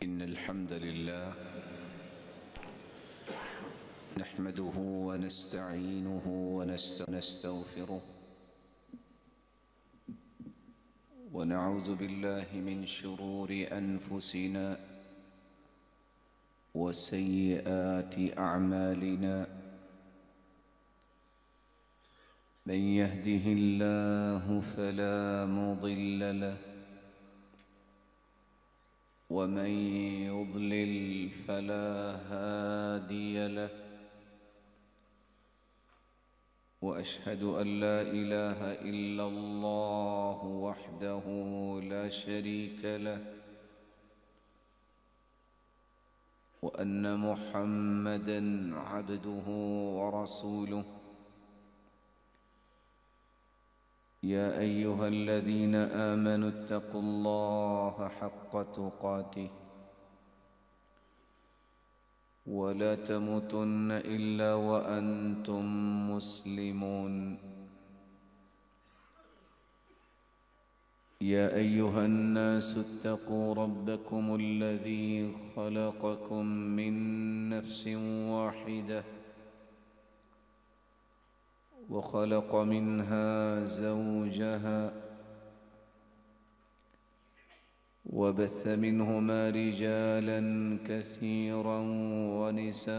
إن الحمد لله نحمده ونستعينه ونستغفره ونعوذ بالله من شرور أنفسنا وسيئات أعمالنا. من يهده الله فلا مضل له ومن يضلل فلا هادي له، وأشهد أن لا إله إلا الله وحده لا شريك له، وأن محمدًا عبده ورسوله. يا أيها الذين آمنوا اتقوا الله حق تقاته ولا تموتن إلا وأنتم مسلمون. يا أيها الناس اتقوا ربكم الذي خلقكم من نفس واحدة وخلق منها زوجها وبث منهما رجالا كثيرا ونساء،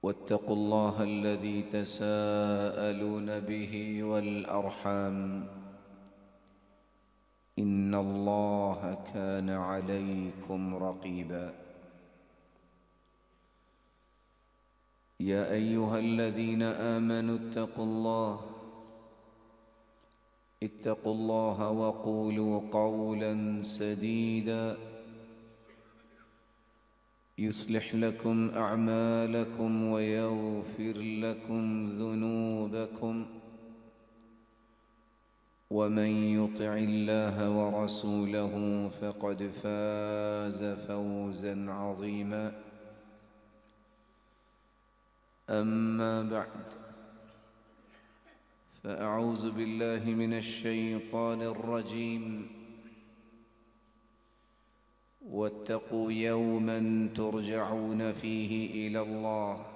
واتقوا الله الذي تساءلون به والأرحام إن الله كان عليكم رقيبا. يا أيها الذين آمنوا اتقوا الله وقولوا قولا سديدا يصلح لكم أعمالكم ويغفر لكم ذنوبكم، ومن يطع الله ورسوله فقد فاز فوزا عظيما. أما بعد، فأعوذ بالله من الشيطان الرجيم. واتقوا يوما ترجعون فيه إلى الله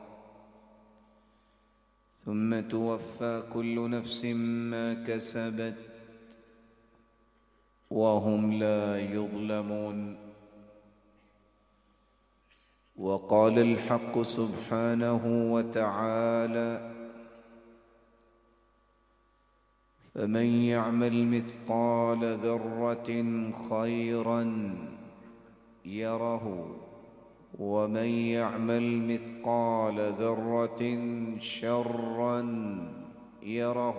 ثم توفى كل نفس ما كسبت وهم لا يظلمون. وقال الحق سبحانه وتعالى: فمن يعمل مثقال ذرة خيرا يره ومن يعمل مثقال ذرة شرا يره।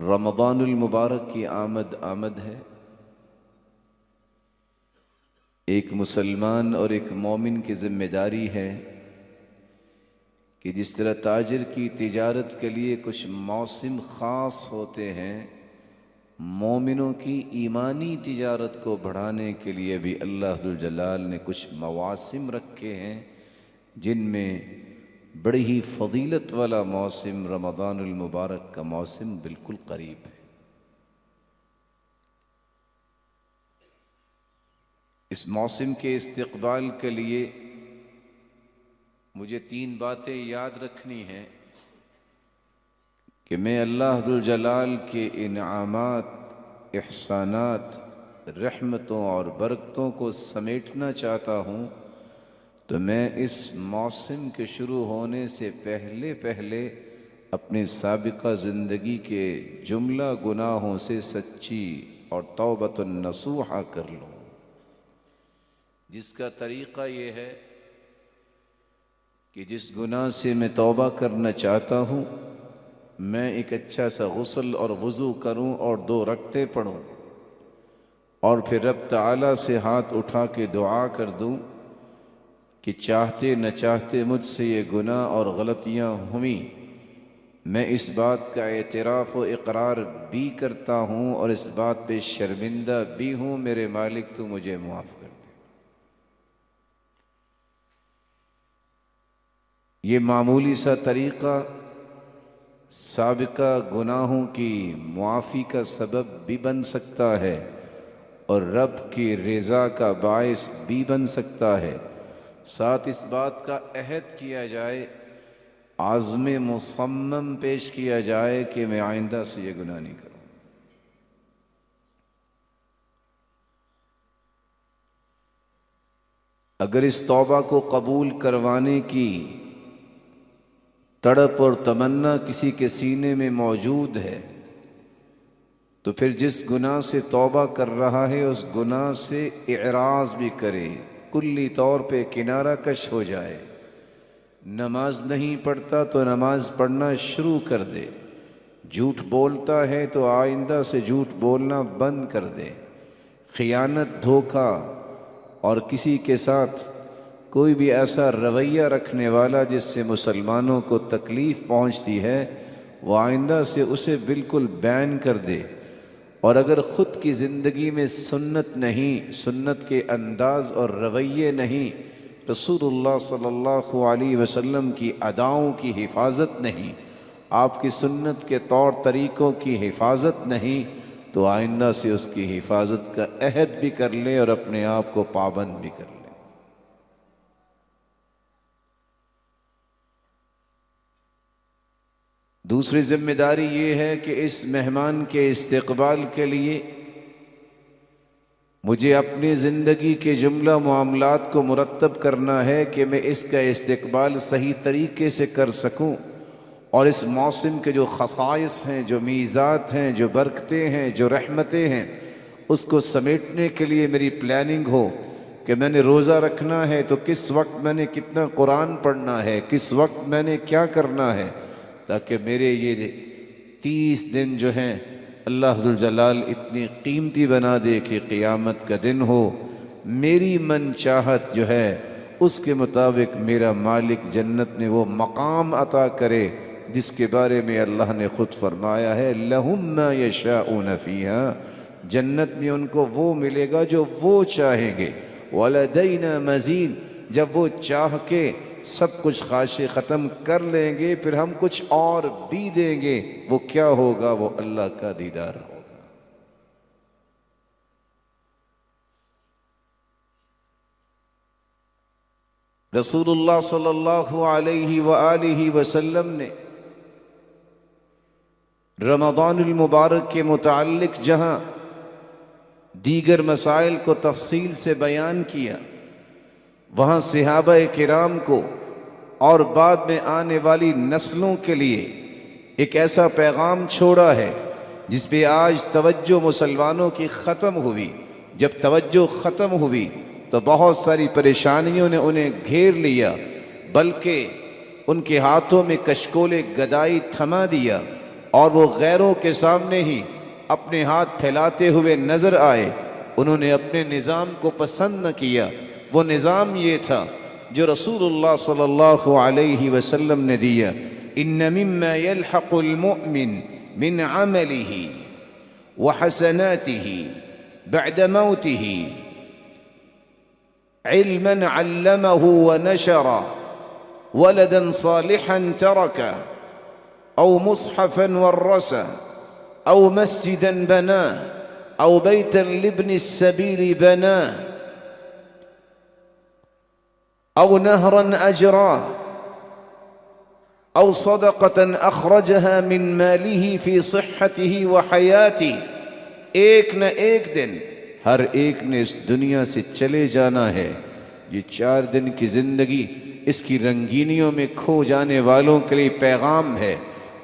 رمضان المبارک کی آمد ہے۔ ایک مسلمان اور ایک مومن کی ذمہ داری ہے کہ جس طرح تاجر کی تجارت کے لیے کچھ موسم خاص ہوتے ہیں، مومنوں کی ایمانی تجارت کو بڑھانے کے لیے بھی اللہ ذوالجلال نے کچھ مواسم رکھے ہیں، جن میں بڑی ہی فضیلت والا موسم رمضان المبارک کا موسم بالکل قریب ہے۔ اس موسم کے استقبال کے لیے مجھے 3 باتیں یاد رکھنی ہیں کہ میں اللہ ذوالجلال کے انعامات، احسانات، رحمتوں اور برکتوں کو سمیٹنا چاہتا ہوں، تو میں اس موسم کے شروع ہونے سے پہلے اپنی سابقہ زندگی کے جملہ گناہوں سے سچی اور توبۃ نصوحہ کر لوں، جس کا طریقہ یہ ہے کہ جس گناہ سے میں توبہ کرنا چاہتا ہوں، میں ایک اچھا سا غسل اور وضو کروں اور 2 رکعتیں پڑھوں، اور پھر رب تعالیٰ سے ہاتھ اٹھا کے دعا کر دوں کہ چاہتے نہ چاہتے مجھ سے یہ گناہ اور غلطیاں ہوئیں، میں اس بات کا اعتراف و اقرار بھی کرتا ہوں اور اس بات پہ شرمندہ بھی ہوں، میرے مالک تو مجھے معاف کر دے۔ یہ معمولی سا طریقہ سابقہ گناہوں کی معافی کا سبب بھی بن سکتا ہے اور رب کی رضا کا باعث بھی بن سکتا ہے۔ ساتھ اس بات کا عہد کیا جائے، عزم مصمم پیش کیا جائے کہ میں آئندہ سے یہ گناہ نہیں کروں۔ اگر اس توبہ کو قبول کروانے کی تڑپ اور تمنا کسی کے سینے میں موجود ہے، تو پھر جس گناہ سے توبہ کر رہا ہے اس گناہ سے اعراض بھی کرے، کلی طور پہ کنارہ کش ہو جائے۔ نماز نہیں پڑھتا تو نماز پڑھنا شروع کر دے، جھوٹ بولتا ہے تو آئندہ سے جھوٹ بولنا بند کر دے، خیانت، دھوکہ اور کسی کے ساتھ کوئی بھی ایسا رویہ رکھنے والا جس سے مسلمانوں کو تکلیف پہنچتی ہے، وہ آئندہ سے اسے بالکل بین کر دے۔ اور اگر خود کی زندگی میں سنت نہیں، سنت کے انداز اور رویے نہیں، رسول اللہ صلی اللہ علیہ وسلم کی اداؤں کی حفاظت نہیں، آپ کی سنت کے طور طریقوں کی حفاظت نہیں، تو آئندہ سے اس کی حفاظت کا عہد بھی کر لے اور اپنے آپ کو پابند بھی کر لے۔ دوسری ذمہ داری یہ ہے کہ اس مہمان کے استقبال کے لیے مجھے اپنی زندگی کے جملہ معاملات کو مرتب کرنا ہے کہ میں اس کا استقبال صحیح طریقے سے کر سکوں، اور اس موسم کے جو خصائص ہیں، جو میزات ہیں، جو برکتیں ہیں، جو رحمتیں ہیں، اس کو سمیٹنے کے لیے میری پلاننگ ہو کہ میں نے روزہ رکھنا ہے تو کس وقت میں نے کتنا قرآن پڑھنا ہے، کس وقت میں نے کیا کرنا ہے، تاکہ میرے یہ 30 دن جو ہیں اللہ ذوالجلال اتنی قیمتی بنا دے کہ قیامت کا دن ہو، میری من چاہت جو ہے اس کے مطابق میرا مالک جنت میں وہ مقام عطا کرے جس کے بارے میں اللہ نے خود فرمایا ہے لَهُمْ مَا يَشَاءُونَ فِيهَا، جنت میں ان کو وہ ملے گا جو وہ چاہیں گے، وَلَدَيْنَا مَزِيدٌ، جب وہ چاہ کے سب کچھ خواہشیں ختم کر لیں گے پھر ہم کچھ اور بھی دیں گے، وہ کیا ہوگا؟ وہ اللہ کا دیدار ہوگا۔ رسول اللہ صلی اللہ علیہ وآلہ وسلم نے رمضان المبارک کے متعلق جہاں دیگر مسائل کو تفصیل سے بیان کیا، وہاں صحابہ کرام کو اور بعد میں آنے والی نسلوں کے لیے ایک ایسا پیغام چھوڑا ہے جس پہ آج توجہ مسلمانوں کی ختم ہوئی۔ جب توجہ ختم ہوئی تو بہت ساری پریشانیوں نے انہیں گھیر لیا، بلکہ ان کے ہاتھوں میں کشکول گدائی تھما دیا، اور وہ غیروں کے سامنے ہی اپنے ہاتھ پھیلاتے ہوئے نظر آئے، انہوں نے اپنے نظام کو پسند نہ کیا۔ وہ نظام یہ تھا جو رسول اللہ صلی اللہ علیہ وسلم نے دیا، ان مما يلحق المؤمن من عمله وحسناته بعد موته علما علمه ونشره، ولدا صالحا تركه، او مصحفا ورثه، او مسجدا بناه، او بيتا لابن السبيل بناه، او نهرا اجراه، او صدقة اخرجها من ماله في صحته وحياته۔ ایک نہ ایک دن ہر ایک نے اس دنیا سے چلے جانا ہے۔ یہ 4 دن کی زندگی اس کی رنگینیوں میں کھو جانے والوں کے لیے پیغام ہے۔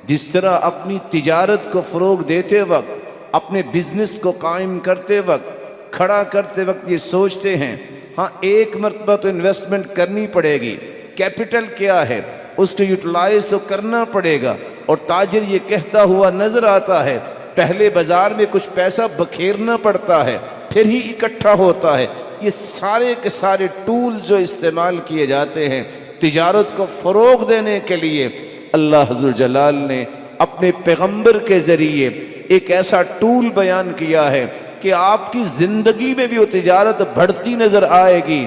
جس طرح اپنی تجارت کو فروغ دیتے وقت، اپنے بزنس کو قائم کرتے وقت، کھڑا کرتے وقت یہ سوچتے ہیں ہاں ایک مرتبہ تو انویسٹمنٹ کرنی پڑے گی، کیپٹل کیا ہے اس کو یوٹیلائز تو کرنا پڑے گا، اور تاجر یہ کہتا ہوا نظر آتا ہے پہلے بازار میں کچھ پیسہ بکھیرنا پڑتا ہے پھر ہی اکٹھا ہوتا ہے۔ یہ سارے کے سارے ٹولز جو استعمال کیے جاتے ہیں تجارت کو فروغ دینے کے لیے، اللہ عز و جلال نے اپنے پیغمبر کے ذریعے ایک ایسا ٹول بیان کیا ہے کہ آپ کی زندگی میں بھی وہ تجارت بڑھتی نظر آئے گی۔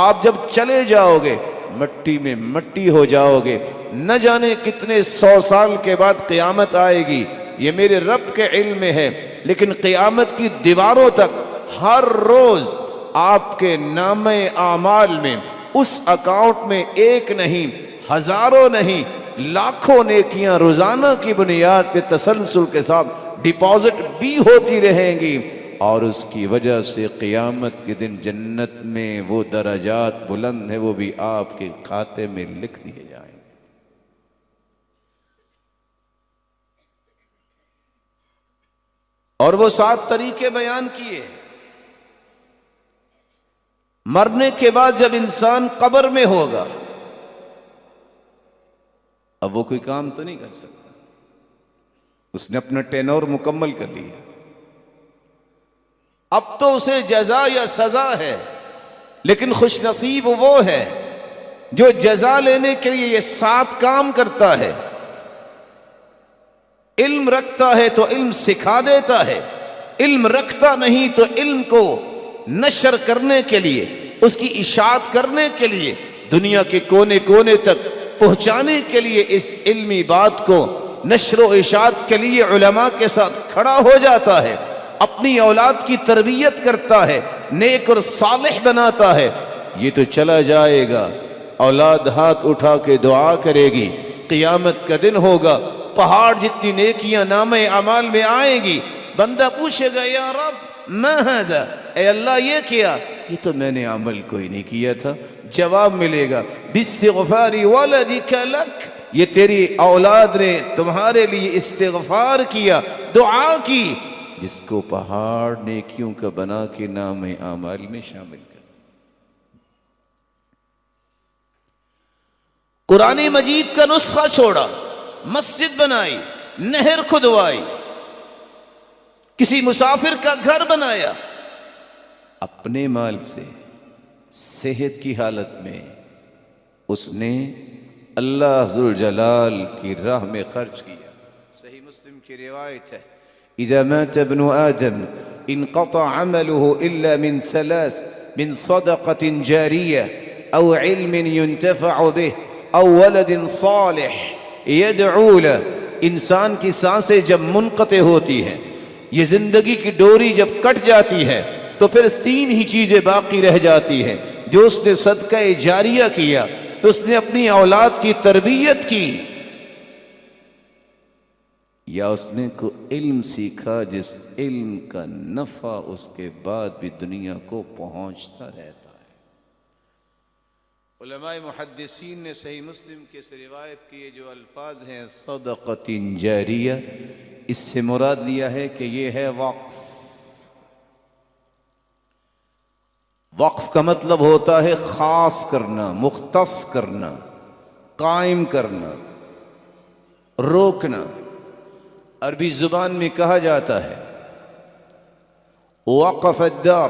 آپ جب چلے جاؤ گے مٹی میں مٹی ہو جاؤ گے، نہ جانے کتنے 100 سال کے بعد قیامت آئے گی، یہ میرے رب کے علم میں ہے، لیکن قیامت کی دیواروں تک ہر روز آپ کے نامہ اعمال میں اس اکاؤنٹ میں ایک نہیں، ہزاروں نہیں، لاکھوں نیکیاں روزانہ کی بنیاد پہ تسلسل کے ساتھ ڈپازٹ بھی ہوتی رہیں گی، اور اس کی وجہ سے قیامت کے دن جنت میں وہ درجات بلند ہیں وہ بھی آپ کے کھاتے میں لکھ دیے جائیں گے۔ اور وہ 7 طریقے بیان کیے۔ مرنے کے بعد جب انسان قبر میں ہوگا اب وہ کوئی کام تو نہیں کر سکتا، اس نے اپنا ٹینور مکمل کر لیا، اب تو اسے جزا یا سزا ہے، لیکن خوش نصیب وہ ہے جو جزا لینے کے لیے یہ 7 کام کرتا ہے۔ علم رکھتا ہے تو علم سکھا دیتا ہے، علم رکھتا نہیں تو علم کو نشر کرنے کے لیے، اس کی اشاعت کرنے کے لیے، دنیا کے کونے کونے تک پہنچانے کے لیے اس علمی بات کو نشر و اشاعت کے لیے علماء کے ساتھ کھڑا ہو جاتا ہے، اپنی اولاد کی تربیت کرتا ہے، نیک اور صالح بناتا ہے۔ یہ تو چلا جائے گا، اولاد ہاتھ اٹھا کے دعا کرے گی، قیامت کا دن ہوگا، پہاڑ جتنی نیکیاں نامہ اعمال میں آئیں گی، بندہ پوچھے گا یا رب ما ھذا، اے اللہ یہ کیا؟ یہ تو میں نے عمل کوئی نہیں کیا تھا۔ جواب ملے گا باستغفار ولدک لک، یہ تیری اولاد نے تمہارے لیے استغفار کیا، دعا کی، جس کو پہاڑ نیکیوں کا بنا کے نام اعمال میں شامل کر۔ قرآن مجید کا نسخہ چھوڑا، مسجد بنائی، نہر کھدوائی، کسی مسافر کا گھر بنایا، اپنے مال سے صحت کی حالت میں اس نے اللہ ذوالجلال کی راہ میں خرچ کیا۔ صحیح مسلم کی روایت ہے اذا مات ابن آدم انقطع عمله الا من 3، من صدقة جارية او علم ينتفع به او ولد صالح يدعو له۔ انسان کی سانسیں جب منقطع ہوتی ہیں، یہ زندگی کی ڈوری جب کٹ جاتی ہے تو پھر 3 ہی چیزیں باقی رہ جاتی ہیں، جو اس نے صدقہ جاریہ کیا، اس نے اپنی اولاد کی تربیت کی، یا اس نے کو علم سیکھا جس علم کا نفع اس کے بعد بھی دنیا کو پہنچتا رہتا ہے۔ علماء محدثین نے صحیح مسلم کے سے روایت کیے جو الفاظ ہیں صدقۃ جاریہ، اس سے مراد لیا ہے کہ یہ ہے وقف۔ وقف کا مطلب ہوتا ہے خاص کرنا، مختص کرنا، قائم کرنا، روکنا۔ عربی زبان میں کہا جاتا ہے وقف الدار،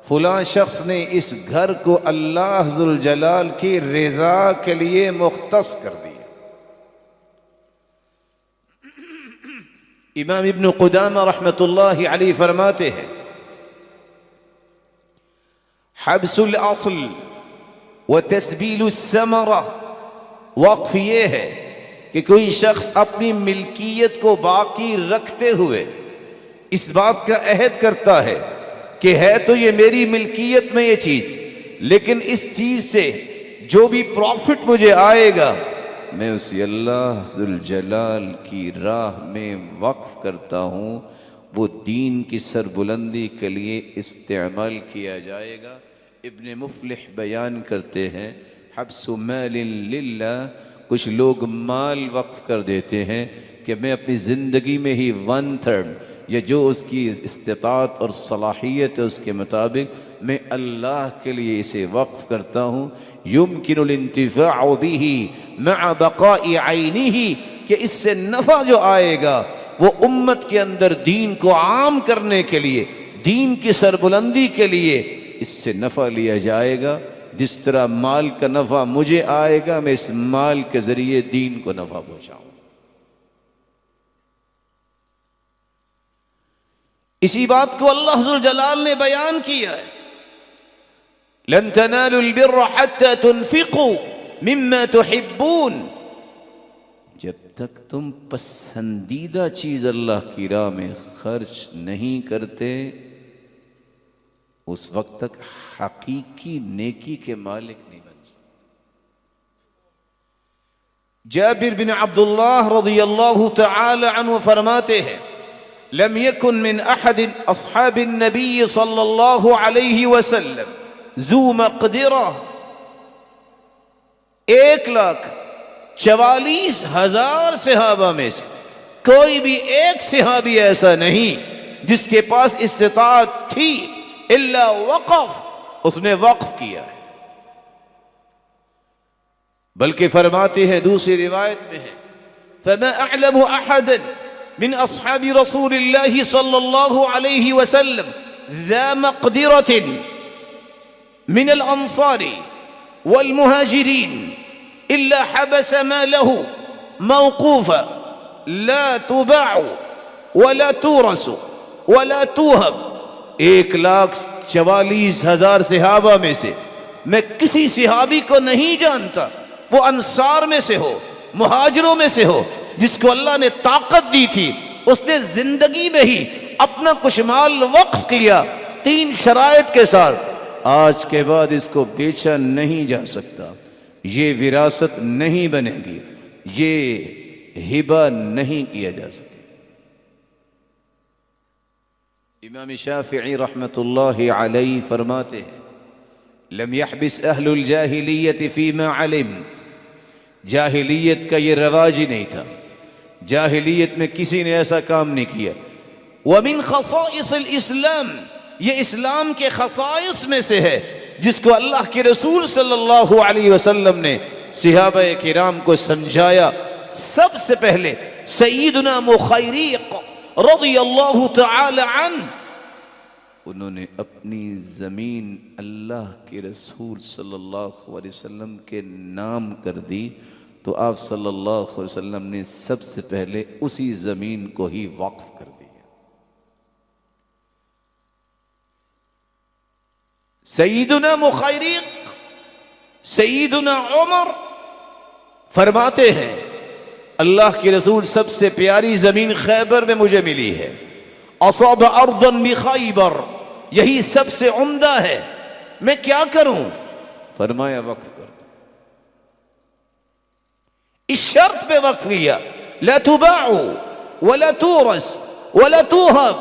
فلاں شخص نے اس گھر کو اللہ ذوالجلال کی رضا کے لیے مختص کر دیا۔ امام ابن قدامہ رحمۃ اللہ علیہ فرماتے ہیں حبس الاصل وتسبیل الثمرہ، وقف یہ ہے کہ کوئی شخص اپنی ملکیت کو باقی رکھتے ہوئے اس بات کا عہد کرتا ہے کہ ہے تو یہ میری ملکیت میں یہ چیز، لیکن اس چیز سے جو بھی پروفٹ مجھے آئے گا میں اسے اللہ ذوالجلال کی راہ میں وقف کرتا ہوں، وہ دین کی سربلندی کے لیے استعمال کیا جائے گا۔ ابن مفلح بیان کرتے ہیں حبس مال للہ، کچھ لوگ مال وقف کر دیتے ہیں کہ میں اپنی زندگی میں ہی 1/3 یا جو اس کی استطاعت اور صلاحیت ہے اس کے مطابق میں اللہ کے لیے اسے وقف کرتا ہوں، یمکن الانتفاع به مع بقاء عینہ، کہ اس سے نفع جو آئے گا وہ امت کے اندر دین کو عام کرنے کے لیے، دین کی سربلندی کے لیے اس سے نفع لیا جائے گا۔ جس طرح مال کا نفع مجھے آئے گا میں اس مال کے ذریعے دین کو نفع پہنچاؤں۔ اسی بات کو اللہ ذوالجلال نے بیان کیا ہے لن تنالوا البر حتى تنفقوا مما تحبون، جب تک تم پسندیدہ چیز اللہ کی راہ میں خرچ نہیں کرتے اس وقت تک حقیقی نیکی کے مالک نہیں بن سکتے۔ جابر بن عبداللہ رضی اللہ تعالی عنہ فرماتے ہیں لم يكن من احد اصحاب النبی صلی اللہ علیہ وسلم ذو مقدرہ، 1,44,000 صحابہ میں سے کوئی بھی ایک صحابی ایسا نہیں جس کے پاس استطاعت تھی الا وقف، اس نے وقف کیا ہے۔ بلکہ فرماتے ہیں دوسری روایت میں ہے فما اعلم احدا من اصحاب رسول اللہ صلی اللہ علیہ وسلم ذا مقدرۃ من الانصار والمهاجرین الا حبس ماله موقوفا لا تباع ولا تورث ولا توهب۔ 1,44,000 صحابہ میں سے میں کسی صحابی کو نہیں جانتا، وہ انصار میں سے ہو مہاجروں میں سے ہو، جس کو اللہ نے طاقت دی تھی اس نے زندگی میں ہی اپنا کچھ مال وقف کیا 3 شرائط کے ساتھ، آج کے بعد اس کو بیچا نہیں جا سکتا، یہ وراثت نہیں بنے گی، یہ ہبہ نہیں کیا جا سکتا۔ امام شافعی رحمۃ اللہ علیہ فرماتے ہیں لم يحبس اہل الجاہلیت فیما علمت، جاہلیت کا یہ رواج ہی نہیں تھا، جاہلیت میں کسی نے ایسا کام نہیں کیا۔ ومن خصائص الاسلام، یہ اسلام کے خصائص میں سے ہے جس کو اللہ کے رسول صلی اللہ علیہ وسلم نے صحابہ کرام کو سمجھایا۔ سب سے پہلے سیدنا مخیریق رضی اللہ تعالی عنہ، انہوں نے اپنی زمین اللہ کے رسول صلی اللہ علیہ وسلم کے نام کر دی، تو آپ صلی اللہ علیہ وسلم نے سب سے پہلے اسی زمین کو ہی وقف کر دیا۔ سیدنا مخیریق سیدنا عمر فرماتے ہیں اللہ کے رسول سب سے پیاری زمین خیبر میں مجھے ملی ہے، اصاب ارضا بخیبر، یہی سب سے عمدہ ہے، میں کیا کروں؟ فرمایا وقف کر دو، اس شرط پہ وقف کیا لا تباع ولا تورث ولا توهب،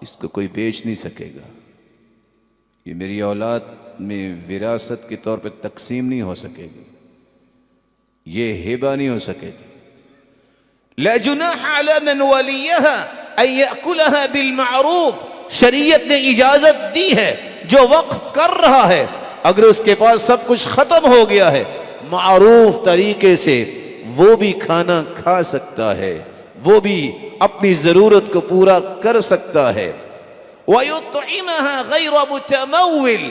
اس کو کوئی بیچ نہیں سکے گا، یہ میری اولاد میں وراثت کے طور پہ تقسیم نہیں ہو سکے گی، یہ ہبہ نہیں ہو سکے گی۔ لا جناح علی من ولیها ان یأکلها بالمعروف، شریعت نے اجازت دی ہے جو وقف کر رہا ہے اگر اس کے پاس سب کچھ ختم ہو گیا ہے معروف طریقے سے وہ بھی کھانا کھا سکتا ہے، وہ بھی اپنی ضرورت کو پورا کر سکتا ہے. وَيُطْعِمَهَا غَيْرَ مُتَمَوِّلٍ،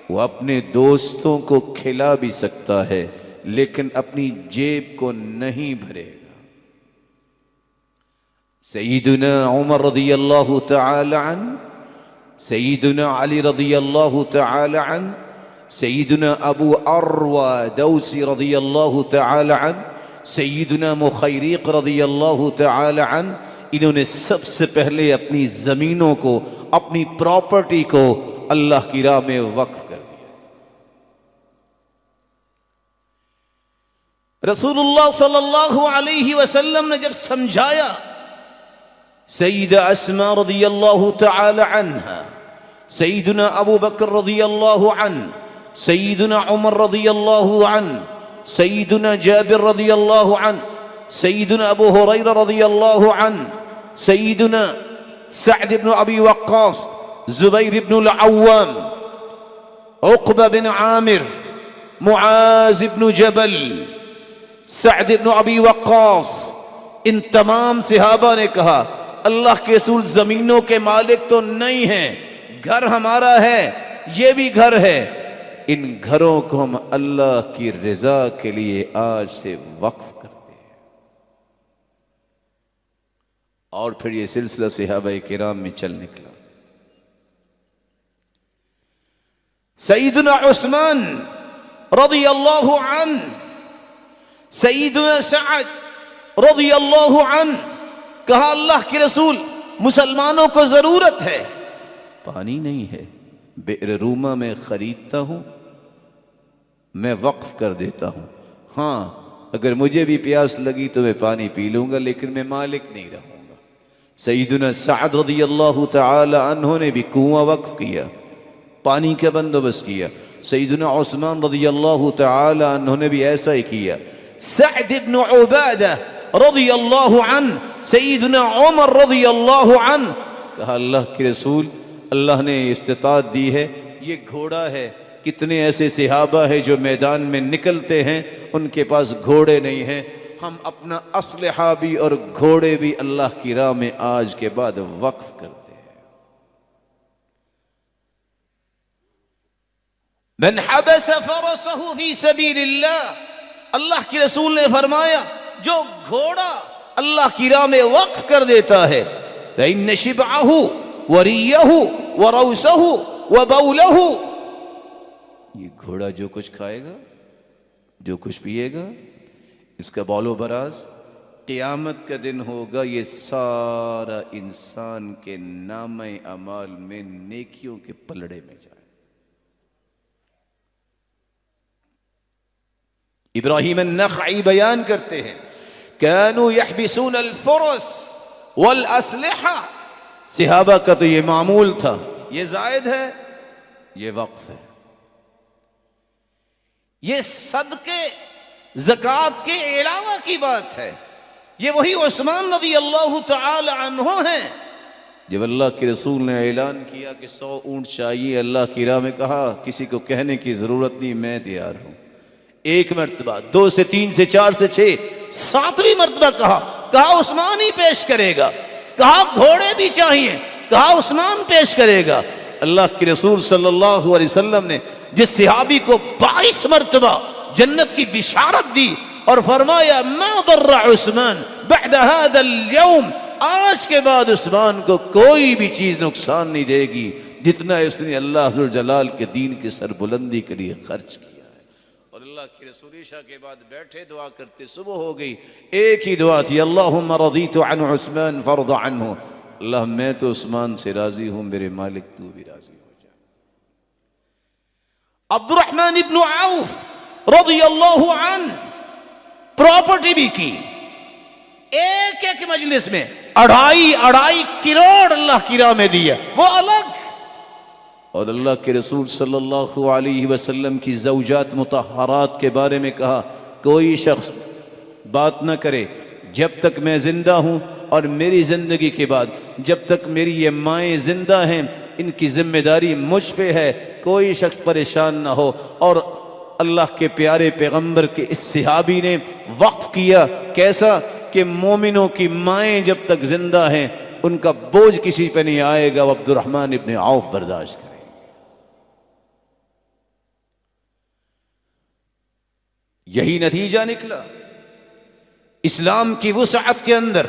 وہ اپنے دوستوں کو کھلا بھی سکتا ہے لیکن اپنی جیب کو نہیں بھرے گا. سیدنا عمر رضی اللہ تعالی عنہ، سیدنا علی رضی اللہ تعالی عنہ، سیدنا ابو اروہ دوسی رضی اللہ تعالی عنہ، سیدنا مخیریق رضی اللہ تعالی عنہ، انہوں نے سب سے پہلے اپنی زمینوں کو، اپنی پراپرٹی کو اللہ کی راہ میں وقف کر دیا. رسول اللہ صلی اللہ علیہ وسلم نے جب سمجھایا، سیدہ اسماء رضی اللہ تعالی عنہ، سیدنا ابو بکر رضی اللہ عنہ، سیدنا عمر رضی اللہ عنہ، سیدنا جابر رضی اللہ عنہ، سیدنا ابو ہریرہ رضی اللہ عنہ، سیدنا سعد بن ابی وقاص، زبیر بن العوام، عقبہ بن عامر، معاذ بن جبل، سعد بن ابی وقاص، ان تمام صحابہ نے کہا اللہ کے رسول زمینوں کے مالک تو نہیں ہیں، گھر ہمارا ہے، یہ بھی گھر ہے، ان گھروں کو ہم اللہ کی رضا کے لیے آج سے وقف کرتے ہیں. اور پھر یہ سلسلہ صحابہ کرام میں چل نکلا. سیدنا عثمان رضی اللہ عنہ، سیدنا سعد رضی اللہ عنہ، کہا اللہ کے رسول مسلمانوں کو ضرورت ہے، پانی نہیں ہے، بئر روما میں خریدتا ہوں، میں وقف کر دیتا ہوں، ہاں اگر مجھے بھی پیاس لگی تو میں پانی پی لوں گا لیکن میں مالک نہیں رہوں گا. سیدنا سعد رضی اللہ تعالی عنہ نے بھی کنواں وقف کیا، پانی کا بندوبست کیا. سیدنا عثمان رضی اللہ تعالی عنہ نے بھی ایسا ہی کیا. سعد بن عبادہ رضی اللہ عنہ، سیدنا عمر رضی اللہ عنہ، کہا اللہ کے رسول اللہ نے استطاعت دی ہے، یہ گھوڑا ہے. کتنے ایسے صحابہ ہیں جو میدان میں نکلتے ہیں ان کے پاس گھوڑے نہیں ہیں، ہم اپنا اسلحہ بھی اور گھوڑے بھی اللہ کی راہ میں آج کے بعد وقف کرتے ہیں. من حبس فرسه فی سبیل اللہ، اللہ کے رسول نے فرمایا جو گھوڑا اللہ کی راہ میں وقف کر دیتا ہے، فإن شبعه وریہ وروسہ وبولہ، یہ گھوڑا جو کچھ کھائے گا، جو کچھ پیے گا، اس کا بول و براز قیامت کا دن ہوگا، یہ سارا انسان کے نامہ اعمال میں نیکیوں کے پلڑے میں جائے. ابراہیم النخعی بیان کرتے ہیں كانوا يحبسون الفرس والاسلحہ، صحابہ کا تو یہ معمول تھا. یہ زائد ہے، یہ وقف ہے، یہ صدقے زکوٰۃ کے علاوہ کی بات ہے. یہ وہی عثمان رضی اللہ تعالی عنہ ہیں جب اللہ کے رسول نے اعلان کیا کہ 100 اونٹ چاہیے اللہ کی راہ میں، کہا کسی کو کہنے کی ضرورت نہیں، میں تیار ہوں. ایک مرتبہ، 2 سے 3 سے 4 سے 6، 7ویں مرتبہ کہا عثمان ہی پیش کرے گا، کہا گھوڑے بھی چاہیے، کہا عثمان پیش کرے گا. اللہ کے رسول صلی اللہ علیہ وسلم نے جس صحابی کو 22 مرتبہ جنت کی بشارت دی اور فرمایا ما ضر عثمان بعد هذا اليوم، آج کے بعد عثمان کو کوئی بھی چیز نقصان نہیں دے گی جتنا اس نے اللہ ذوالجلال کے دین کی سربلندی کے لیے خرچ کیا ہے. اور اللہ کے رسول عشاء کے بعد بیٹھے دعا کرتے، صبح ہو گئی، ایک ہی دعا تھی، اللہم رضیت عن عثمان فرض عنہ، اللہ میں تو عثمان سے راضی ہوں، میرے مالک تو بھی راضی ہو جا. عبد الرحمن ابن عوف رضی اللہ عنہ پراپرٹی بھی کی، ایک ایک مجلس میں 2.5 کروڑ اللہ کی راہ میں دیا، وہ الگ. اور اللہ کے رسول صلی اللہ علیہ وسلم کی زوجات مطہرات کے بارے میں کہا کوئی شخص بات نہ کرے جب تک میں زندہ ہوں، اور میری زندگی کے بعد جب تک میری یہ مائیں زندہ ہیں ان کی ذمہ داری مجھ پہ ہے، کوئی شخص پریشان نہ ہو. اور اللہ کے پیارے پیغمبر کے اس صحابی نے وقف کیا، کیسا کہ مومنوں کی مائیں جب تک زندہ ہیں ان کا بوجھ کسی پہ نہیں آئے گا، وہ عبد الرحمن ابن عوف برداشت کریں گے۔ یہی نتیجہ نکلا۔ اسلام کی وسعت کے اندر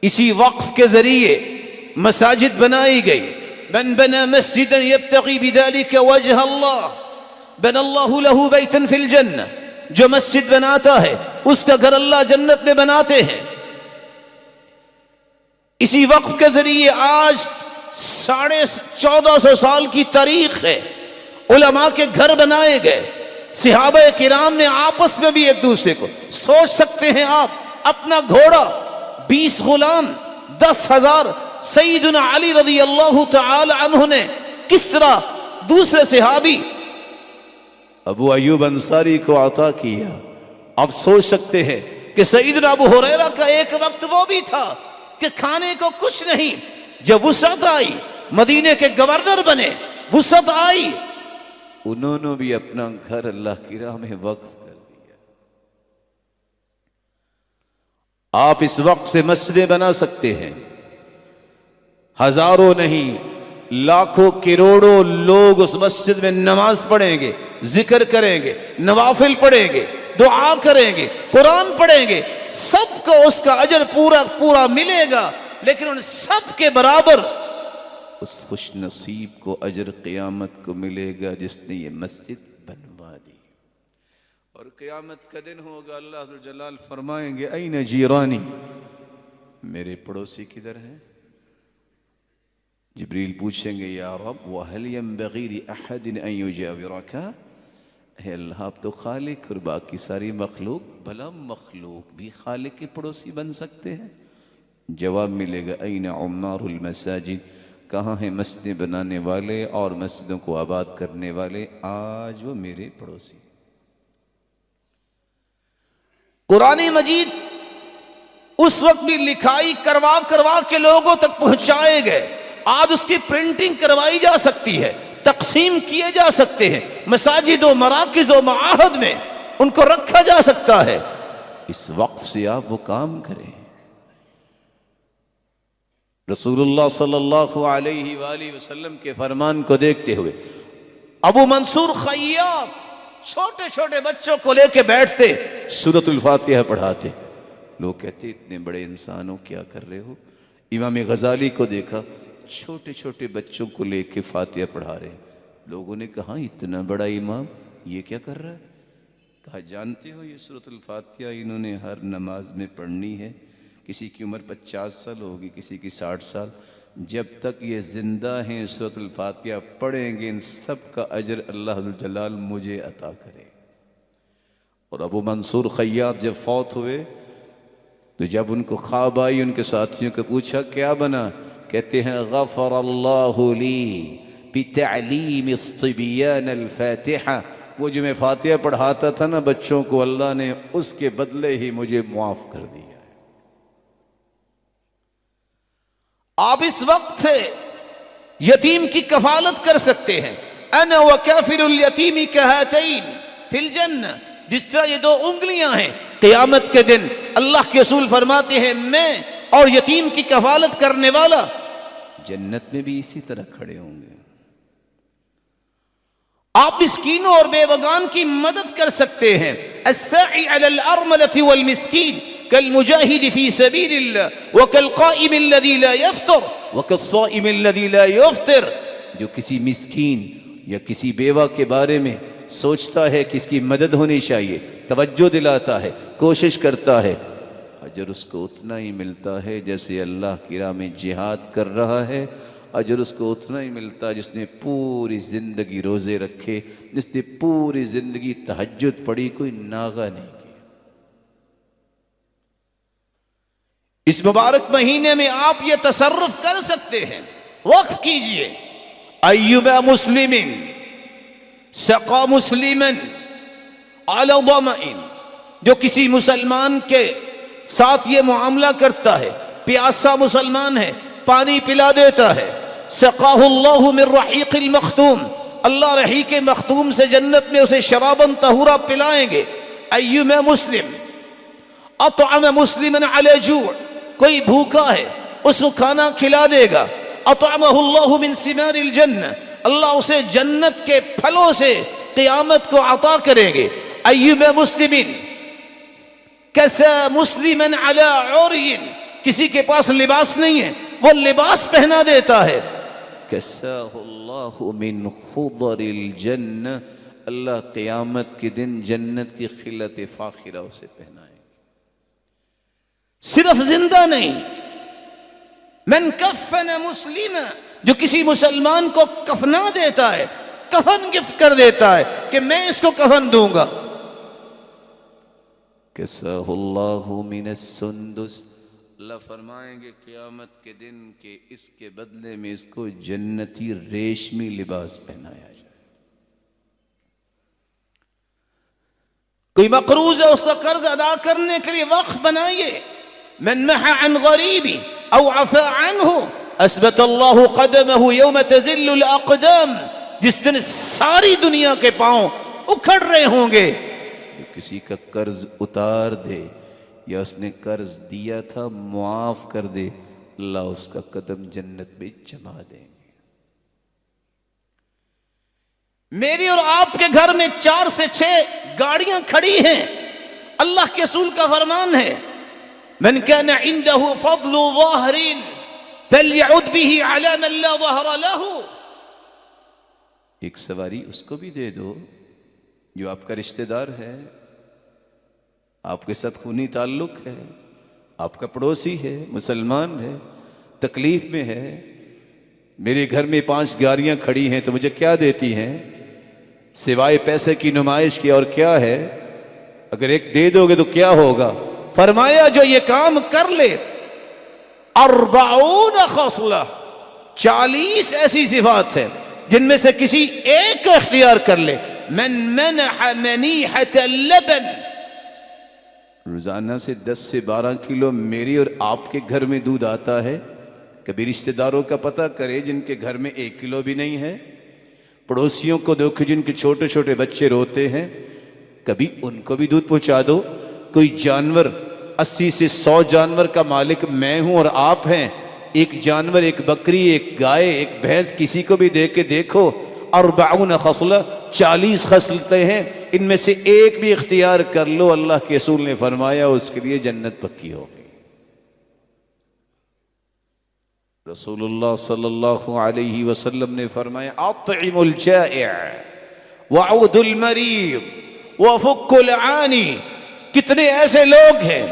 اسی وقف کے ذریعے مساجد بنائی گئی۔ من بنى مسجدا يبتغي بذلك وجه الله بنى الله له بيتا في الجنة، جو مسجد بناتا ہے اس کا گھر اللہ جنت میں بناتے ہیں۔ اسی وقف کے ذریعے آج 1450 سال کی تاریخ ہے، علماء کے گھر بنائے گئے، صحابہ کرام نے آپس میں بھی ایک دوسرے کو، سوچ سکتے ہیں آپ اپنا گھوڑا 20 غلام 10,000 سیدنا علی رضی اللہ تعالی عنہ نے کس طرح دوسرے صحابی ابو ایوب انصاری کو عطا کیا۔ آپ سوچ سکتے ہیں کہ سیدنا ابو ہریرہ کا ایک وقت وہ بھی تھا کہ کھانے کو کچھ نہیں، جب وسعت آئی مدینے کے گورنر بنے، وسعت آئی، انہوں نے بھی اپنا گھر اللہ کی راہ میں وقف کر دیا۔ آپ اس وقت سے مسجدیں بنا سکتے ہیں، ہزاروں نہیں لاکھوں کروڑوں لوگ اس مسجد میں نماز پڑھیں گے، ذکر کریں گے، نوافل پڑھیں گے، دعا کریں گے، قرآن پڑھیں گے، سب کو اس کا اجر پورا ملے گا، لیکن ان سب کے برابر اس خوش نصیب کو اجر قیامت کو ملے گا جس نے یہ مسجد بنوا دی۔ اور قیامت کا دن ہوگا، اللہ ذو الجلال فرمائیں گے این جیرانی، میرے پڑوسی کدھر ہیں؟ جبریل پوچھیں گے یا رب وَهَلْ يَنْبَغِي لِأَحَدٍ أَن يُجَاوِرَكَ، اے اللہ آپ تو خالق اور باقی ساری مخلوق، بھلا مخلوق بھی خالق کے پڑوسی بن سکتے ہیں؟ جواب ملے گا این عمار المساجد، کہاں ہیں مسجدیں بنانے والے اور مسجدوں کو آباد کرنے والے؟ آج وہ میرے پڑوسی۔ قرآن مجید اس وقت بھی لکھائی کروا کے لوگوں تک پہنچائے گئے، آج اس کی پرنٹنگ کروائی جا سکتی ہے، تقسیم کیے جا سکتے ہیں، مساجد و مراکز و معاہد میں ان کو رکھا جا سکتا ہے۔ اس وقت سے آپ وہ کام کریں۔ رسول اللہ صلی اللہ علیہ وآلہ وسلم کے فرمان کو دیکھتے ہوئے ابو منصور خیاط چھوٹے چھوٹے بچوں کو لے کے بیٹھتے، سورۃ الفاتحہ پڑھاتے۔ لوگ کہتے اتنے بڑے انسانوں کیا کر رہے ہو؟ امام غزالی کو دیکھا چھوٹے چھوٹے بچوں کو لے کے فاتحہ پڑھا رہے، لوگوں نے کہا اتنا بڑا امام یہ کیا کر رہا ہے؟ کہا جانتے ہو یہ سورۃ الفاتحہ انہوں نے ہر نماز میں پڑھنی ہے، کسی کی عمر 50 سال ہوگی، کسی کی 60 سال، جب تک یہ زندہ ہیں سورۃ الفاتحہ پڑھیں گے، ان سب کا اجر اللہ ذو الجلال مجھے عطا کرے۔ اور ابو منصور خیاط جب فوت ہوئے تو جب ان کو خواب آئی، ان کے ساتھیوں کو پوچھا کیا بنا؟ کہتے ہیں غفر اللہ لی بتعلیم الصبیان الفاتحہ، وہ جو میں فاتحہ پڑھاتا تھا نا بچوں کو، اللہ نے اس کے بدلے ہی مجھے معاف کر دیا۔ آپ اس وقت سے یتیم کی کفالت کر سکتے ہیں۔ انا وکافل الیتیم کہاتین فی الجنہ، جس طرح یہ دو انگلیاں ہیں، قیامت کے دن اللہ کے رسول فرماتے ہیں میں اور یتیم کی کفالت کرنے والا جنت میں بھی اسی طرح کھڑے ہوں گے۔ آپ مسکینوں اور بیوگان کی مدد کر سکتے ہیں۔ الساعی علی الارملة والمسکین کالمجاہد فی سبیل اللہ وکالقائم الذی لا یفطر وکالصائم الذی لا یفطر، جو کسی مسکین یا کسی بیوہ کے بارے میں سوچتا ہے کہ اس کی مدد ہونی چاہیے، توجہ دلاتا ہے، کوشش کرتا ہے، اجر اس کو اتنا ہی ملتا ہے جیسے اللہ کی راہ میں جہاد کر رہا ہے، اجر اس کو اتنا ہی ملتا ہے جس نے پوری زندگی روزے رکھے، جس نے پوری زندگی تہجد پڑھی، کوئی ناغہ نہیں کیا۔ اس مبارک مہینے میں آپ یہ تصرف کر سکتے ہیں، وقف کیجئے۔ ایما مسلم سقا مسلما علی ظمأ، جو کسی مسلمان کے ساتھ یہ معاملہ کرتا ہے، پیاسا مسلمان ہے، پانی پلا دیتا ہے، سقاہ اللہ من رحیق المختوم، اللہ رحیق مختوم سے جنت میں اسے شراباً طہورا پلائیں گے۔ ایما مسلم اطعم مسلما علی جوع، کوئی بھوکا ہے اس کو کھانا کھلا دے گا، اطعمہ اللہ من ثمار الجنہ، اللہ اسے جنت کے پھلوں سے قیامت کو عطا کریں گے۔ ایما مسلم کسا مسلما علی عری، کسی کے پاس لباس نہیں ہے وہ لباس پہنا دیتا ہے، کساہ اللہ من خضر الجنہ، اللہ قیامت کے دن جنت کی خلت فاخرہ اسے پہنائے گے۔ صرف زندہ نہیں، من کفن مسلما، جو کسی مسلمان کو کفنا دیتا ہے، کفن گفٹ کر دیتا ہے کہ میں اس کو کفن دوں گا، کساہ اللہ من السندس، اللہ فرمائیں گے قیامت کے دن کہ اس کے بدلے میں اس کو جنتی ریشمی لباس پہنایا جائے۔ کوئی مقروض ہے اس کا قرض ادا کرنے کے لیے وقف بنائیے، من محى عن غریبی او عفا عنہ اثبت اللہ قدمہ یوم تزل الاقدام، جس دن ساری دنیا کے پاؤں اکھڑ رہے ہوں گے، جو کسی کا قرض اتار دے یا اس نے قرض دیا تھا معاف کر دے، اللہ اس کا قدم جنت میں جما دیں گے۔ میری اور آپ کے گھر میں 4 سے 6 گاڑیاں کھڑی ہیں، اللہ کے رسول کا فرمان ہے من كان عنده فضل ظاهر فليعد به على من لا ظهر له، ایک سواری اس کو بھی دے دو جو آپ کا رشتہ دار ہے، آپ کے ساتھ خونی تعلق ہے، آپ کا پڑوسی ہے، مسلمان ہے، تکلیف میں ہے۔ میرے گھر میں 5 گاڑیاں کھڑی ہیں تو مجھے کیا دیتی ہیں سوائے پیسے کی نمائش کی، اور کیا ہے؟ اگر ایک دے دو گے تو کیا ہوگا؟ فرمایا جو یہ کام کر لے 40 خصلہ، 40 ایسی صفات ہیں جن میں سے کسی ایک کو اختیار کر لے، من منح منیحة اللبن، روزانہ سے 10 سے 12 کلو میری اور آپ کے گھر میں دودھ آتا ہے، کبھی رشتہ داروں کا پتہ کرے جن کے گھر میں 1 کلو بھی نہیں ہے، پڑوسیوں کو دیکھو جن کے چھوٹے چھوٹے بچے روتے ہیں، کبھی ان کو بھی دودھ پہنچا دو۔ کوئی جانور 80 سے 100 جانور کا مالک میں ہوں اور آپ ہیں، ایک جانور، ایک بکری، ایک گائے، ایک بھینس کسی کو بھی دے کے دیکھو، 40 خصلہ، 40 خصلتیں ہیں، ان میں سے ایک بھی اختیار کر لو، اللہ کے رسول نے فرمایا اس کے لیے جنت پکی ہو گئی۔ رسول اللہ صلی اللہ علیہ وسلم نے فرمایا اطعم الجائع وعود المریض وفک العانی، کتنے ایسے لوگ ہیں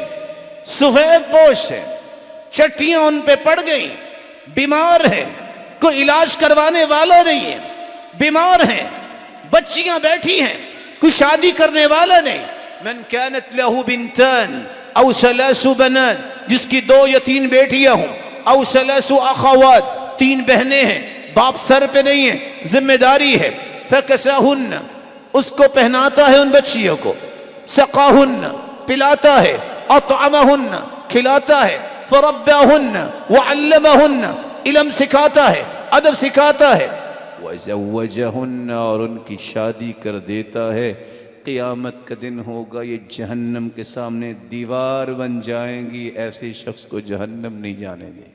سفید پوش ہیں، چٹیاں ان پہ پڑ گئیں، بیمار ہیں، کوئی علاج کروانے والا نہیں ہے، بیمار ہیں، بچیاں بیٹھی ہیں، کوئی شادی کرنے والا نہیں، من كانت له بنتان او 3 بنات، جس کی 2 یا 3 بیٹیاں ہوں، او 3 اخوات، 3 بہنیں ہیں، باپ سر پہ نہیں ہے، ذمہ داری ہے، فکساہن، اس کو پہناتا ہے ان بچیوں کو، سقاہن، پلاتا ہے، اطعمہن، کھلاتا ہے، فرباہن وعلمہن، علم سکھاتا ہے، ادب سکھاتا ہے، وزوجہن، اور ان کی شادی کر دیتا ہے۔ قیامت کا دن ہوگا یہ جہنم کے سامنے دیوار بن جائیں گی، ایسے شخص کو جہنم نہیں جانے دے۔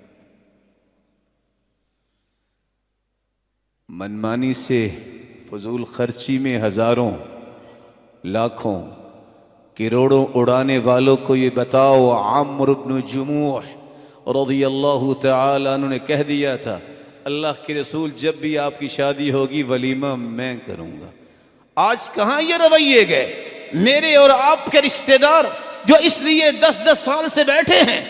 منمانی سے فضول خرچی میں ہزاروں، لاکھوں، کروڑوں اڑانے والوں کو یہ بتاؤ، عمرو بن جموح رضی اللہ تعالی عنہ نے کہہ دیا تھا اللہ کے رسول جب بھی آپ کی شادی ہوگی ولیمہ میں کروں گا۔ آج کہاں یہ رویے گئے؟ میرے اور آپ کے رشتہ دار جو اس لیے 10 سال سے بیٹھے ہیں،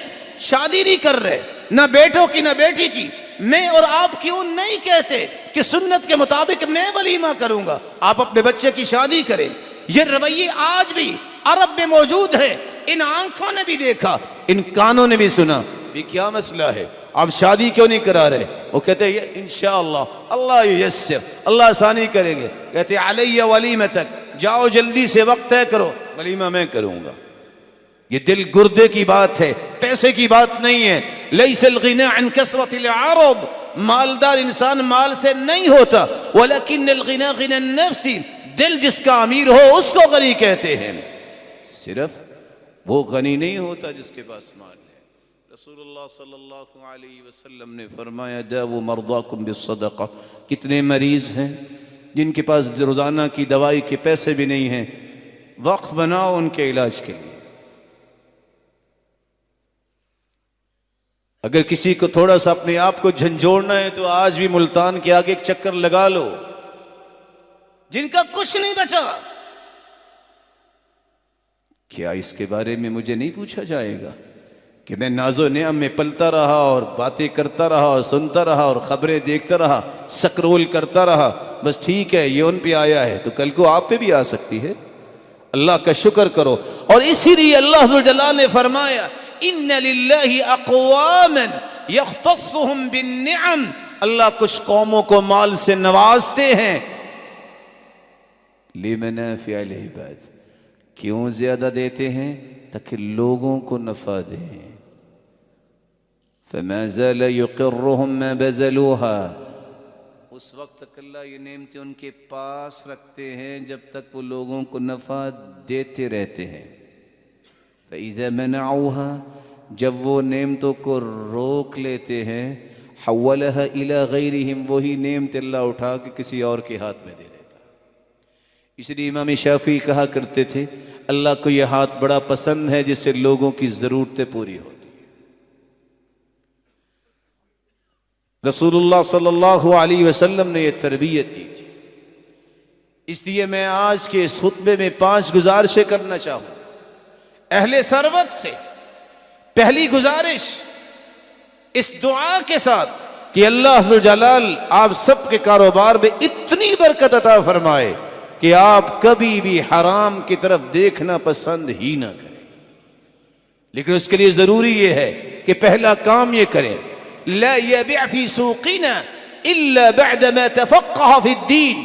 شادی نہیں کر رہے، نہ بیٹوں کی نہ بیٹی کی، میں اور آپ کیوں نہیں کہتے کہ سنت کے مطابق میں ولیمہ کروں گا، آپ اپنے بچے کی شادی کریں؟ یہ رویے آج بھی عرب میں موجود ہیں، ان آنکھوں نے بھی دیکھا، ان کانوں نے بھی سنا۔ یہ کیا مسئلہ ہے؟ آپ شادی کیوں نہیں کرا رہے؟ وہ کہتے ہیں انشاءاللہ اللہ یسر، اللہ آسانی کریں گے۔ کہتے ہیں علیہ ولیمتک، جاؤ جلدی سے وقت طے کرو، ولیمہ میں کروں گا۔ یہ دل گردے کی بات ہے، پیسے کی بات نہیں ہے۔ لیس الغنى عن کثرت العرض، مالدار انسان مال سے نہیں ہوتا، ولکن الغنى غنى النفس، دل جس کا امیر ہو اس کو غنی کہتے ہیں۔ صرف وہ غنی نہیں ہوتا جس کے پاس مال ہے۔ رسول اللہ صلی اللہ علیہ وسلم نے فرمایا دعوا مرضاکم بالصدقہ، کتنے مریض ہیں جن کے پاس روزانہ کی دوائی کے پیسے بھی نہیں ہیں، وقف بناؤ ان کے علاج کے لیے۔ اگر کسی کو تھوڑا سا اپنے آپ کو جھنجھوڑنا ہے تو آج بھی ملتان کے آگے ایک چکر لگا لو۔ جن کا کچھ نہیں بچا، کیا اس کے بارے میں مجھے نہیں پوچھا جائے گا کہ میں ناز و نعم میں پلتا رہا اور باتیں کرتا رہا اور سنتا رہا اور خبریں دیکھتا رہا، سکرول کرتا رہا، بس ٹھیک ہے یہ ان پہ آیا ہے تو کل کو آپ پہ بھی آ سکتی ہے۔ اللہ کا شکر کرو۔ اور اسی لیے اللہ ذو الجلال نے فرمایا ان للہ اقواما یختصهم بالنعم، اللہ کچھ قوموں کو مال سے نوازتے ہیں لمنافع العباد، کیوں زیادہ دیتے ہیں؟ تاکہ لوگوں کو نفع دیں۔ فما زال یقرهم ما بذلوها، اس وقت تک اللہ یہ نعمتیں ان کے پاس رکھتے ہیں جب تک وہ لوگوں کو نفع دیتے رہتے ہیں۔ فَإِذَا مَنَعُوهَا، جب وہ نعمتوں کو روک لیتے ہیں، حَوَّلَهَا إِلَى غَيْرِهِمْ، وہی نعمت اللہ اٹھا کے کسی اور کے ہاتھ میں دے دیتا۔ اس لیے امام شافعی کہا کرتے تھے اللہ کو یہ ہاتھ بڑا پسند ہے جس سے لوگوں کی ضرورتیں پوری ہوتی۔ رسول اللہ صلی اللہ علیہ وسلم نے یہ تربیت دی تھی۔ اس لیے میں آج کے اس خطبے میں 5 گزارشیں کرنا چاہوں اہل ثروت سے۔ پہلی گزارش اس دعا کے ساتھ کہ اللہ عز و جلال آپ سب کے کاروبار میں اتنی برکت عطا فرمائے کہ آپ کبھی بھی حرام کی طرف دیکھنا پسند ہی نہ کریں۔ لیکن اس کے لیے ضروری یہ ہے کہ پہلا کام یہ کریں لا يبيع في سوقنا الا بعدما تفقه في الدين،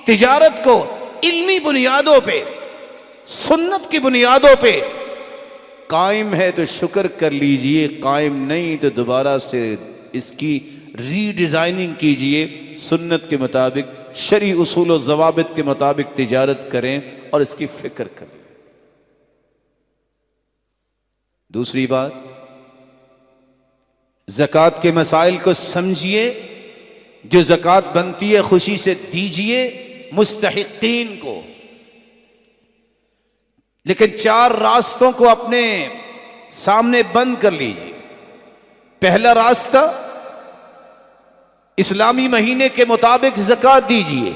تجارت کو علمی بنیادوں پہ، سنت کی بنیادوں پہ قائم ہے تو شکر کر لیجئے، قائم نہیں تو دوبارہ سے اس کی ری ڈیزائننگ کیجئے، سنت کے مطابق شرعی اصول و ضوابط کے مطابق تجارت کریں اور اس کی فکر کریں۔ دوسری بات، زکوٰۃ کے مسائل کو سمجھیے، جو زکوٰۃ بنتی ہے خوشی سے دیجئے مستحقین کو، لیکن 4 راستوں کو اپنے سامنے بند کر لیجئے۔ پہلا راستہ، اسلامی مہینے کے مطابق زکوٰۃ دیجئے،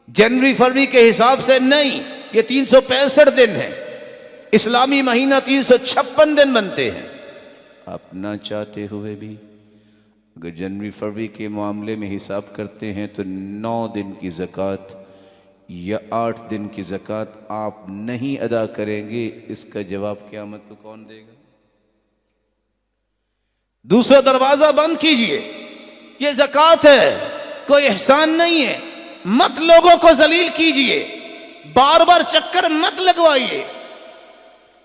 جنوری فروری کے حساب سے نہیں، یہ 365 دن ہے، اسلامی مہینہ 356 دن بنتے ہیں۔ آپ نہ چاہتے ہوئے بھی اگر جنوری فروری کے معاملے میں حساب کرتے ہیں تو 9 دن کی زکوٰۃ یا 8 دن کی زکوٰۃ آپ نہیں ادا کریں گے، اس کا جواب قیامت کو کون دے گا؟ دوسرا دروازہ بند کیجئے، یہ زکوٰۃ ہے، کوئی احسان نہیں ہے، مت لوگوں کو ذلیل کیجئے، بار بار چکر مت لگوائیے۔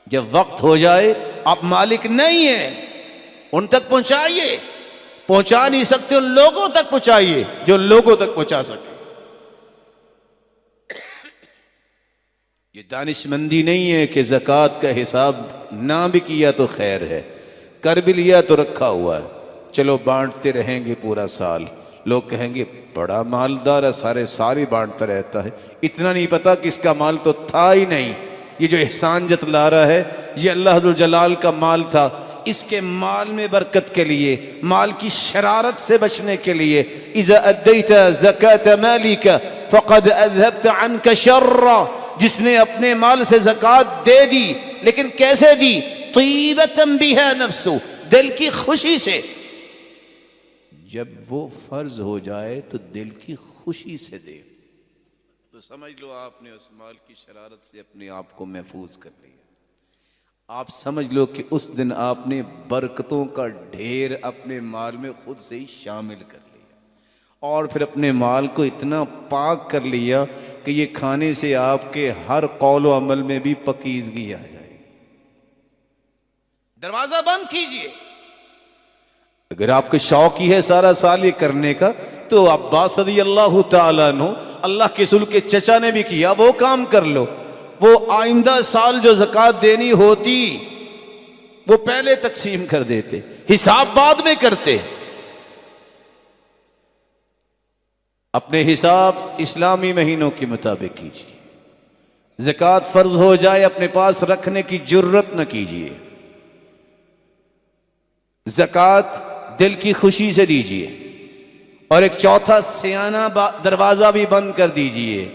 جب وقت ہو جائے آپ مالک نہیں ہیں، ان تک پہنچائیے، پہنچا نہیں سکتے ان لوگوں تک پہنچائیے جو لوگوں تک پہنچا سکے۔ یہ دانش مندی نہیں ہے کہ زکوٰۃ کا حساب نہ بھی کیا تو خیر ہے، کر بھی لیا تو رکھا ہوا ہے، چلو بانٹتے رہیں گے پورا سال، لوگ کہیں گے بڑا مالدار ہے، سارے سال ہی بانٹتا رہتا ہے، اتنا نہیں پتا کہ اس کا مال تو تھا ہی نہیں، یہ جو احسان جتلا رہا ہے یہ اللہ ذو الجلال کا مال تھا۔ اس کے مال میں برکت کے لیے، مال کی شرارت سے بچنے کے لیے، اذا ادیت زکاة مالک فقد اذهبت عنك شرا، جس نے اپنے مال سے زکوٰۃ دے دی، لیکن کیسے دی؟ طیبۃ بها نفسہ، دل کی خوشی سے۔ جب وہ فرض ہو جائے تو دل کی خوشی سے دے، تو سمجھ لو آپ نے اس مال کی شرارت سے اپنے آپ کو محفوظ کر لیا۔ آپ سمجھ لو کہ اس دن آپ نے برکتوں کا ڈھیر اپنے مال میں خود سے ہی شامل کر لیا، اور پھر اپنے مال کو اتنا پاک کر لیا کہ یہ کھانے سے آپ کے ہر قول و عمل میں بھی پاکیزگی آ جائے۔ دروازہ بند کیجئے۔ اگر آپ کو شوق ہی ہے سارا سال یہ کرنے کا تو عباس رضی اللہ تعالیٰ عنہ، اللہ کے رسول کے چچا نے بھی کیا، وہ کام کر لو۔ وہ آئندہ سال جو زکوٰۃ دینی ہوتی وہ پہلے تقسیم کر دیتے، حساب بعد میں کرتے۔ اپنے حساب اسلامی مہینوں کے مطابق کیجیے، زکوٰۃ فرض ہو جائے اپنے پاس رکھنے کی جرت نہ کیجیے، زکوٰۃ دل کی خوشی سے دیجیے، اور ایک چوتھا سیانہ دروازہ بھی بند کر دیجیے۔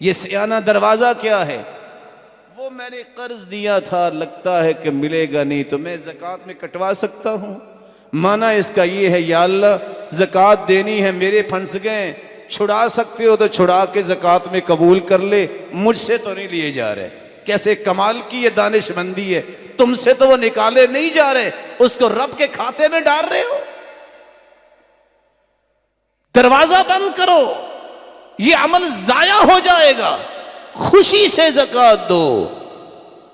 یہ سیانہ دروازہ کیا ہے؟ وہ میں نے قرض دیا تھا، لگتا ہے کہ ملے گا نہیں، تو میں زکوٰۃ میں کٹوا سکتا ہوں۔ معنی اس کا یہ ہے، یا اللہ زکوٰۃ دینی ہے، میرے پھنس گئے، چھڑا سکتے ہو تو چھڑا کے زکوٰۃ میں قبول کر لے، مجھ سے تو نہیں لیے جا رہے۔ کیسے کمال کی یہ دانش مندی ہے، تم سے تو وہ نکالے نہیں جا رہے، اس کو رب کے کھاتے میں ڈال رہے ہو۔ دروازہ بند کرو، یہ عمل ضائع ہو جائے گا۔ خوشی سے زکوٰۃ دو،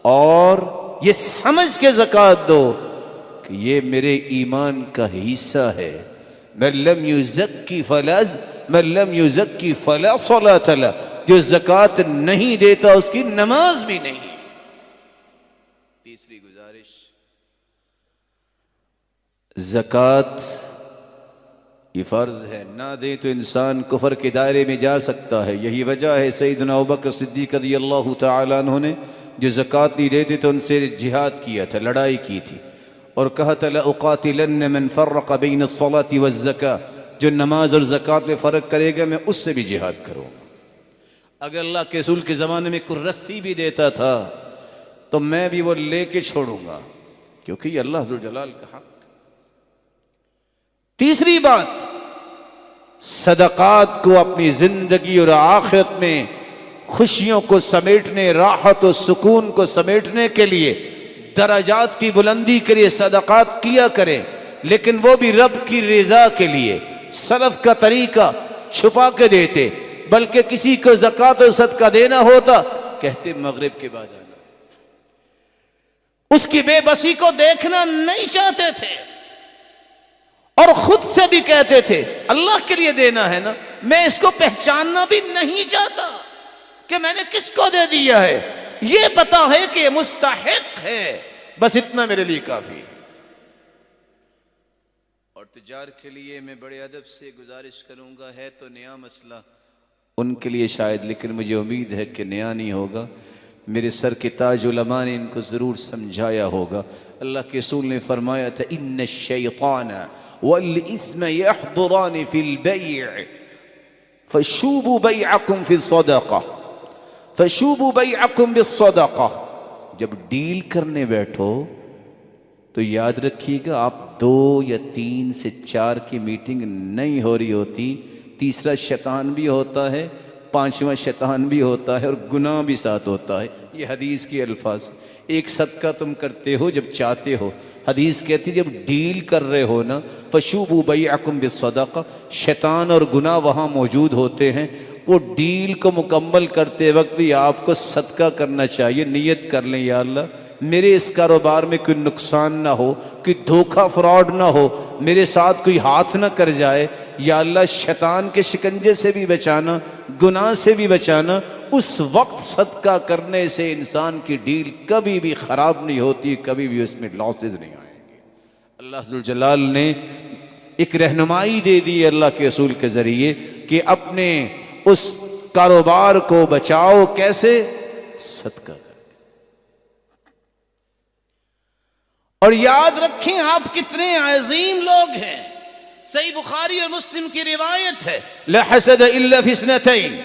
اور یہ سمجھ کے زکوٰۃ دو کہ یہ میرے ایمان کا حصہ ہے۔ من لم یزکی فلا صلاۃ لہ، جو زکوٰۃ نہیں دیتا اس کی نماز بھی نہیں۔ تیسری گزارش، زکوٰۃ یہ فرض ہے، نہ دے تو انسان کفر کے دائرے میں جا سکتا ہے۔ یہی وجہ ہے سیدنا ابوبکر صدیق رضی اللہ تعالیٰ عنہ نے جو زکوٰۃ نہیں دیتے تو ان سے جہاد کیا تھا، لڑائی کی تھی، اور کہا تھا لَأُقَاتِلَنَّ مَنْ فَرَّقَ بَيْنَ الصَّلَاةِ وَالزَّكَاةِ، جو نماز اور زکوٰۃ میں فرق کرے گا میں اس سے بھی جہاد کروں گا۔ اگر اللہ کے رسول کے زمانے میں کوئی رسی بھی دیتا تھا تو میں بھی وہ لے کے چھوڑوں گا، کیونکہ یہ اللہ ذوالجلال کا حق۔ تیسری بات، صدقات کو اپنی زندگی اور آخرت میں خوشیوں کو سمیٹنے، راحت و سکون کو سمیٹنے کے لیے، درجات کی بلندی کے لیے صدقات کیا کریں، لیکن وہ بھی رب کی رضا کے لیے۔ سلف کا طریقہ چھپا کے دیتے، بلکہ کسی کو زکوٰۃ و صدقہ دینا ہوتا کہتے مغرب کے بعد آنا۔ اس کی بے بسی کو دیکھنا نہیں چاہتے تھے، اور خود سے بھی کہتے تھے اللہ کے لیے دینا ہے نا، میں اس کو پہچاننا بھی نہیں چاہتا کہ میں نے کس کو دے دیا ہے، یہ پتا ہے کہ یہ مستحق ہے، بس اتنا میرے لیے کافی۔ اور تجار کے لیے میں بڑے ادب سے گزارش کروں گا، ہے تو نیا مسئلہ ان کے لیے شاید، لیکن مجھے امید ہے کہ نیا نہیں ہوگا، میرے سر کے تاج علماء نے ان کو ضرور سمجھایا ہوگا۔ اللہ کے رسول نے فرمایا تھا ان الشیطان والاسم یحضران فی البیع فشوبوا بیعکم فی الصدقہ، فشوبوا بیعکم بالصدقہ۔ جب ڈیل کرنے بیٹھو تو یاد رکھیے گا، آپ 2 یا 3 سے 4 کی میٹنگ نہیں ہو رہی ہوتی، تیسرا شیطان بھی ہوتا ہے، 5واں شیطان بھی ہوتا ہے، اور گناہ بھی ساتھ ہوتا ہے۔ یہ حدیث کے الفاظ۔ ایک صدقہ تم کرتے ہو جب چاہتے ہو، حدیث کہتی جب ڈیل کر رہے ہو نا، فشوبوا بیعکم بالصدقہ، شیطان اور گناہ وہاں موجود ہوتے ہیں۔ وہ ڈیل کو مکمل کرتے وقت بھی آپ کو صدقہ کرنا چاہیے، نیت کر لیں یا اللہ میرے اس کاروبار میں کوئی نقصان نہ ہو، کوئی دھوکہ فراڈ نہ ہو، میرے ساتھ کوئی ہاتھ نہ کر جائے، یا اللہ شیطان کے شکنجے سے بھی بچانا، گناہ سے بھی بچانا۔ اس وقت صدقہ کرنے سے انسان کی ڈیل کبھی بھی خراب نہیں ہوتی، کبھی بھی اس میں لاسز نہیں آئیں گے۔ اللہ ذوالجلال نے ایک رہنمائی دے دی اللہ کے رسول کے ذریعے کہ اپنے اس کاروبار کو بچاؤ، کیسے؟ صدقہ کر۔ اور یاد رکھیں آپ کتنے عظیم لوگ ہیں۔ صحیح بخاری اور مسلم کی روایت ہے، لا حسد الا فی اثنتین،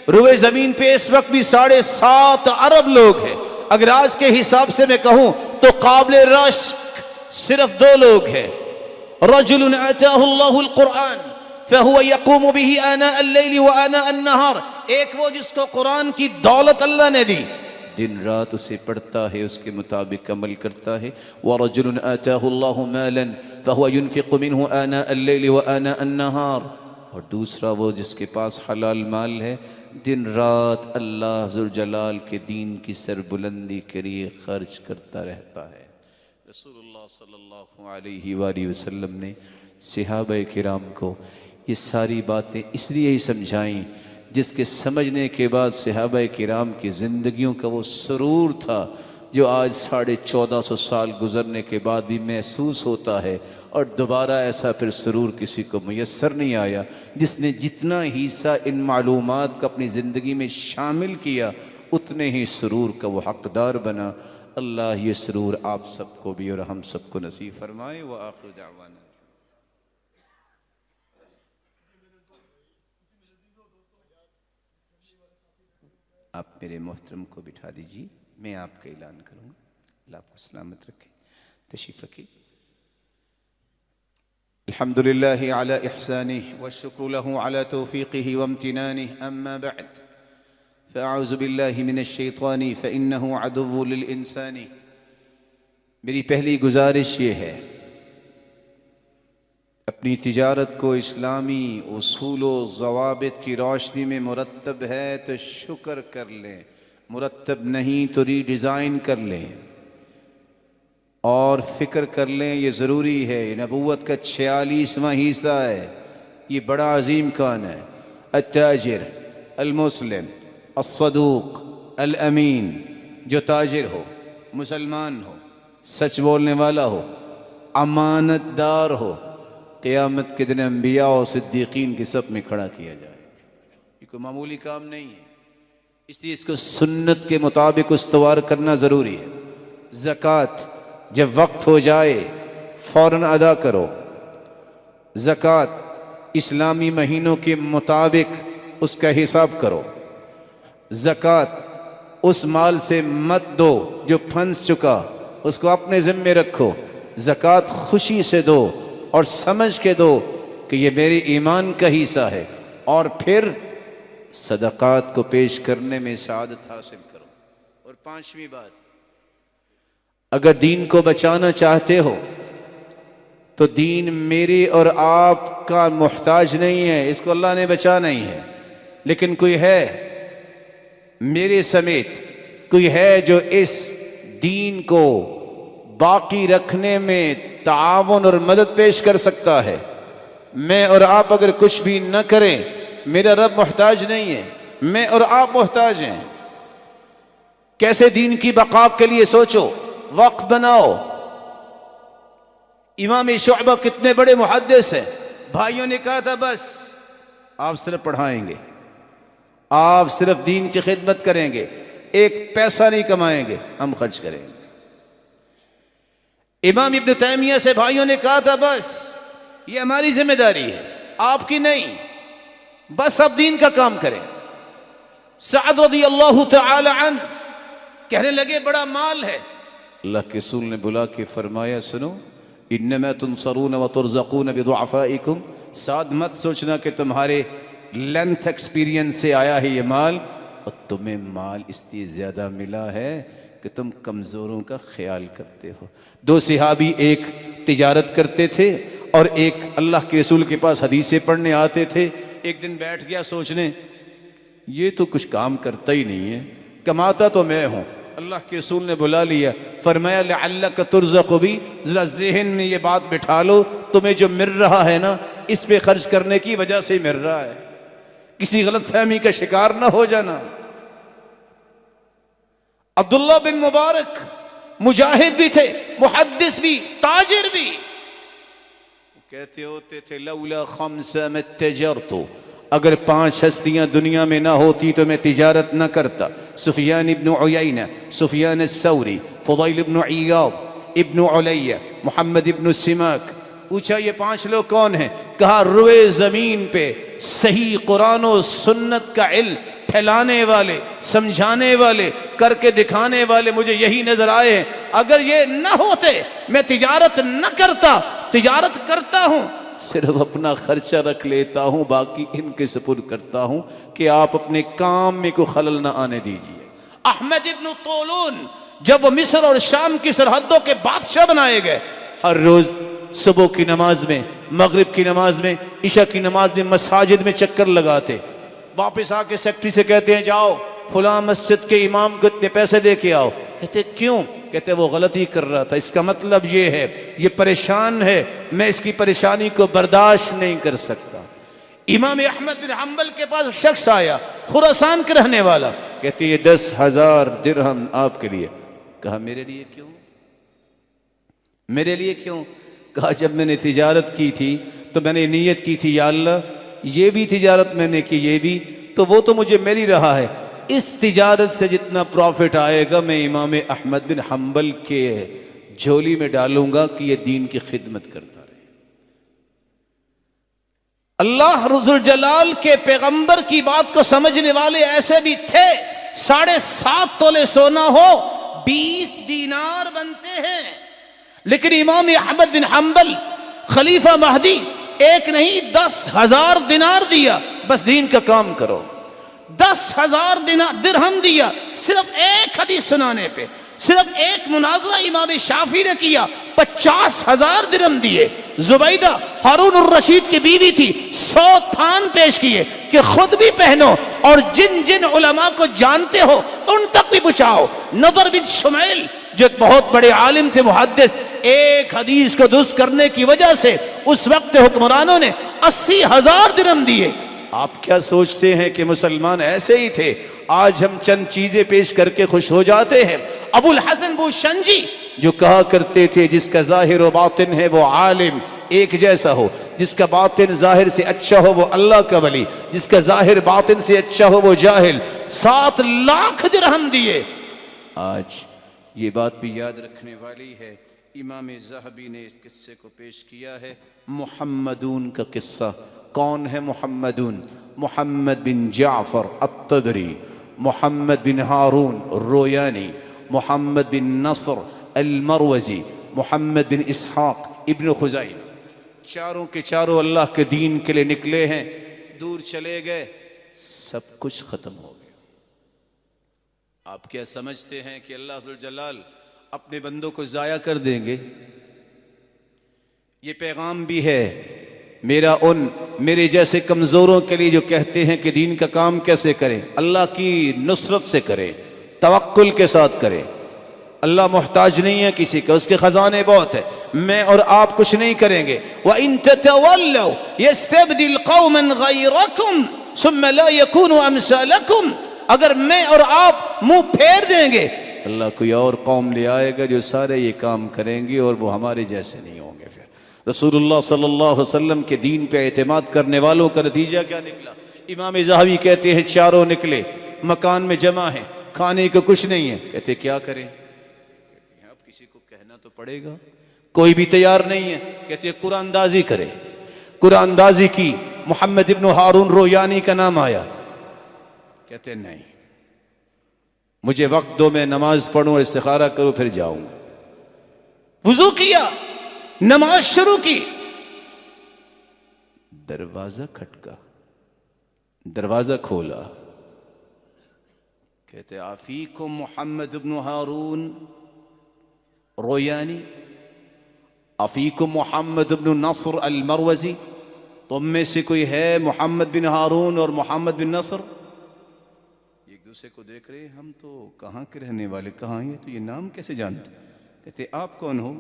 روئے زمین پہ اس وقت بھی 7.5 ارب لوگ ہیں۔ اگر آج کے حساب سے میں کہوں تو قابل رشک صرف 2 لوگ ہیں۔ رجل آتاہ اللہ القرآن فہو یقوم بہ آناء اللیل وآناء النہار، ایک وہ جس کو قرآن کی دولت اللہ نے دی، دن رات اسے پڑھتا ہے، اس کے مطابق عمل کرتا ہے۔ وَرَجُلٌ آتَاهُ اللَّهُ مَالًا فَهُوَ يُنْفِقُ مِنْهُ آنَاءَ اللَّيْلِ وَآنَاءَ النَّهَارِ، اور دوسرا وہ جس کے پاس حلال مال ہے، دن رات اللہ ذوالجلال کے دین کی سربلندی کے لیے خرچ کرتا رہتا ہے۔ رسول اللہ صلی اللہ علیہ وآلہ وسلم نے صحابہ کرام کو یہ ساری باتیں اس لیے ہی سمجھائیں، جس کے سمجھنے کے بعد صحابہ کرام کی زندگیوں کا وہ سرور تھا جو آج 1450 سال گزرنے کے بعد بھی محسوس ہوتا ہے، اور دوبارہ ایسا پھر سرور کسی کو میسر نہیں آیا۔ جس نے جتنا حصہ ان معلومات کا اپنی زندگی میں شامل کیا اتنے ہی سرور کا وہ حقدار بنا۔ اللہ یہ سرور آپ سب کو بھی اور ہم سب کو نصیب فرمائے۔ وآخر دعوانا آپ میرے محترم کو بٹھا دیجیے، میں آپ کا اعلان کروں گا۔ اللہ آپ کو سلامت رکھے، تشریف رکھیے۔ الحمد للہ علی احسانہ والشکر لہ علی توفیقہ وامتنانہ، اما بعد فاعوذ باللہ من الشیطان فانہ عدو للانسان۔ میری پہلی گزارش یہ ہے، اپنی تجارت کو اسلامی اصول و ضوابط کی روشنی میں مرتب ہے تو شکر کر لیں، مرتب نہیں تو ری ڈیزائن کر لیں، اور فکر کر لیں یہ ضروری ہے۔ یہ نبوت کا 46واں حصہ ہے، یہ بڑا عظیم کام ہے۔ التاجر المسلم الصدوق الامین، جو تاجر ہو، مسلمان ہو، سچ بولنے والا ہو، امانت دار ہو، قیامت کے دن انبیاء و صدیقین کے سب میں کھڑا کیا جائے۔ یہ کوئی معمولی کام نہیں ہے، اس لیے اس کو سنت کے مطابق استوار کرنا ضروری ہے۔ زکوٰۃ جب وقت ہو جائے فوراً ادا کرو۔ زکوٰۃ اسلامی مہینوں کے مطابق اس کا حساب کرو۔ زکوٰۃ اس مال سے مت دو جو پھنس چکا، اس کو اپنے ذمے رکھو۔ زکوٰۃ خوشی سے دو اور سمجھ کے دو کہ یہ میرے ایمان کا حصہ ہے، اور پھر صدقات کو پیش کرنے میں سعادت حاصل کرو۔ اور 5ویں بات، اگر دین کو بچانا چاہتے ہو تو دین میرے اور آپ کا محتاج نہیں ہے، اس کو اللہ نے بچانا ہی ہے۔ لیکن کوئی ہے میرے سمیت، کوئی ہے جو اس دین کو باقی رکھنے میں تعاون اور مدد پیش کر سکتا ہے؟ میں اور آپ اگر کچھ بھی نہ کریں، میرا رب محتاج نہیں ہے، میں اور آپ محتاج ہیں۔ کیسے دین کی بقا کے لیے سوچو، وقت بناؤ۔ امام شعبہ کتنے بڑے محدث ہیں، بھائیوں نے کہا تھا بس آپ صرف پڑھائیں گے، آپ صرف دین کی خدمت کریں گے، ایک پیسہ نہیں کمائیں گے، ہم خرچ کریں گے۔ امام ابن تیمیہ سے بھائیوں نے کہا تھا بس یہ ہماری ذمہ داری ہے، آپ کی نہیں، بس آپ دین کا کام کریں۔ سعد رضی اللہ تعالی عنہ کہنے لگے بڑا مال ہے، اللہ کے رسول نے بلا کے فرمایا سنو، انما تنصرون وترزقون بضعفائکم، سعد مت سوچنا کہ تمہارے لینتھ ایکسپیرینس سے آیا ہے یہ مال، اور تمہیں مال اس لیے زیادہ ملا ہے کہ تم کمزوروں کا خیال کرتے ہو۔ 2 صحابی ایک تجارت کرتے تھے اور ایک اللہ کے رسول کے پاس حدیثیں پڑھنے آتے تھے۔ ایک دن بیٹھ گیا سوچنے، یہ تو کچھ کام کرتا ہی نہیں ہے، کماتا تو میں ہوں۔ اللہ کے رسول نے بلا لیا، فرمایا لعلک ترزق بھی، ذرا ذہن میں یہ بات بٹھا لو، تمہیں جو مل رہا ہے نا اس پہ خرچ کرنے کی وجہ سے مل رہا ہے، کسی غلط فہمی کا شکار نہ ہو جانا۔ عبداللہ بن مبارک مجاہد بھی تھے، محدث بھی، تاجر بھی، کہتے ہوتے تھے لولا 5 ما اتجرت، اگر 5 ہستیاں دنیا میں نہ ہوتی تو میں تجارت نہ کرتا۔ سفیان ابن عیینہ، سفیان الثوری، فضیل ابن عیاض، ابن علیہ، محمد ابن سماک۔ پوچھا یہ 5 لوگ کون ہیں؟ کہا روئے زمین پہ صحیح قرآن و سنت کا علم پھیلانے والے، سمجھانے والے، کر کے دکھانے والے مجھے یہی نظر آئے ہیں۔ اگر یہ نہ ہوتے میں تجارت نہ کرتا، تجارت کرتا ہوں صرف اپنا خرچہ رکھ لیتا ہوں، باقی ان کے سپرد کرتا ہوں کہ آپ اپنے کام میں کوئی خلل نہ آنے دیجیے۔ احمد ابن طولون جب وہ مصر اور شام کی سرحدوں کے بادشاہ بنائے گئے، ہر روز صبح کی نماز میں، مغرب کی نماز میں، عشاء کی نماز میں مساجد میں چکر لگاتے، واپس آ کے سیکٹری سے کہتے ہیں جاؤ فلاں مسجد کے امام کو اتنے پیسے دے کے آؤ۔ کہتے کیوں؟ کہتے وہ غلطی کر رہا تھا، اس کا مطلب یہ ہے، یہ پریشان ہے، میں اس کی پریشانی کو برداشت نہیں کر سکتا۔ امام احمد بن حنبل کے پاس شخص آیا، خراسان کے رہنے والا، کہتے یہ 10,000 درہم آپ کے لیے۔ کہا میرے لیے کیوں؟ میرے لیے کیوں؟ کہا جب میں نے تجارت کی تھی تو میں نے نیت کی تھی یا اللہ یہ بھی تجارت میں نے کی، یہ بھی تو وہ تو مجھے مل ہی رہا ہے، اس تجارت سے جتنا پروفٹ آئے گا میں امام احمد بن حنبل کے جھولی میں ڈالوں گا کہ یہ دین کی خدمت کرتا رہے۔ اللہ رب الجلال کے پیغمبر کی بات کو سمجھنے والے ایسے بھی تھے، 7.5 تولے سونا ہو 20 دینار بنتے ہیں، لیکن امام احمد بن حنبل خلیفہ مہدی ایک نہیں 10,000 دینار دیا، بس دین کا کام کرو۔ 10,000 درہم دیا صرف ایک حدیث سنانے پہ، صرف ایک مناظرہ امام شافعی نے کیا، 50,000 درہم دیے۔ زبیدہ ہارون الرشید کی بیوی تھی، 100 تھان پیش کیے کہ خود بھی پہنو اور جن جن علماء کو جانتے ہو ان تک بھی پہنچاؤ۔ نضر بن شمیل جو ایک بہت بڑے عالم تھے، محدث، ایک حدیث کو درست کرنے کی وجہ سے اس وقت حکمرانوں نے 80,000 درہم دیے۔ آپ کیا سوچتے ہیں کہ مسلمان ایسے ہی تھے؟ آج ہم چند چیزیں پیش کر کے خوش ہو جاتے ہیں۔ ابو الحسن بوشنجی جو کہا کرتے تھے جس کا ظاہر و باطن ہے وہ عالم ایک جیسا ہو، جس کا باطن ظاہر سے اچھا ہو وہ اللہ کا ولی، جس کا ظاہر باطن سے اچھا ہو وہ جاہل، 7 لاکھ درہم دیے۔ آج یہ بات بھی یاد رکھنے والی ہے، امام ذہبی نے اس قصے کو پیش کیا ہے، محمدون کا قصہ۔ کون ہے محمدون؟ محمد بن جعفر الطبری، محمد بن ہارون الرویانی، محمد بن نصر المروزی، محمد بن اسحاق ابن خزائم، چاروں کے چاروں اللہ کے دین کے لیے نکلے ہیں، دور چلے گئے، سب کچھ ختم ہو گیا۔ آپ کیا سمجھتے ہیں کہ اللہ ذوالجلال اپنے بندوں کو ضائع کر دیں گے؟ یہ پیغام بھی ہے میرا ان میرے جیسے کمزوروں کے لیے جو کہتے ہیں کہ دین کا کام کیسے کریں، اللہ کی نصرت سے کریں، توکل کے ساتھ کریں۔ اللہ محتاج نہیں ہے کسی کا، اس کے خزانے بہت ہے، میں اور آپ کچھ نہیں کریں گے۔ وَإِن تَتَوَلَّوْا يَسْتَبْدِلْ قَوْمًا غَيْرَكُمْ ثُمَّ لَا يَكُونُوا أَمْثَالَكُمْ، اگر میں اور آپ منہ پھیر دیں گے اللہ کوئی اور قوم لے آئے گا جو سارے یہ کام کریں گے اور وہ ہمارے جیسے نہیں ہوں گے۔ پھر رسول اللہ صلی اللہ علیہ وسلم کے دین پہ اعتماد کرنے والوں کا نتیجہ کیا نکلا؟ امام ذہبی کہتے ہیں چاروں نکلے، مکان میں جمع ہیں، کھانے کو کچھ نہیں ہے، کہتے کیا کریں؟ اب کسی کو کہنا تو پڑے گا، کوئی بھی تیار نہیں ہے، کہتے قرآن اندازی کرے۔ قرآن اندازی کی، محمد ابن ہارون رویانی کا نام آیا، کہتے نہیں مجھے وقت دو، میں نماز پڑھوں، استخارہ کروں، پھر جاؤں گا۔ وضو کیا، نماز شروع کی، دروازہ کھٹکا، دروازہ کھولا، کہتے آفیکم محمد ابن ہارون رویانی، آفیکم محمد ابن نصر المروزی، تم میں سے کوئی ہے محمد بن ہارون اور محمد بن نصر؟ ایک دوسرے کو دیکھ رہے، ہم تو کہاں کے رہنے والے، کہاں یہ تو یہ نام کیسے جانتے؟ کہتے آپ کون ہو؟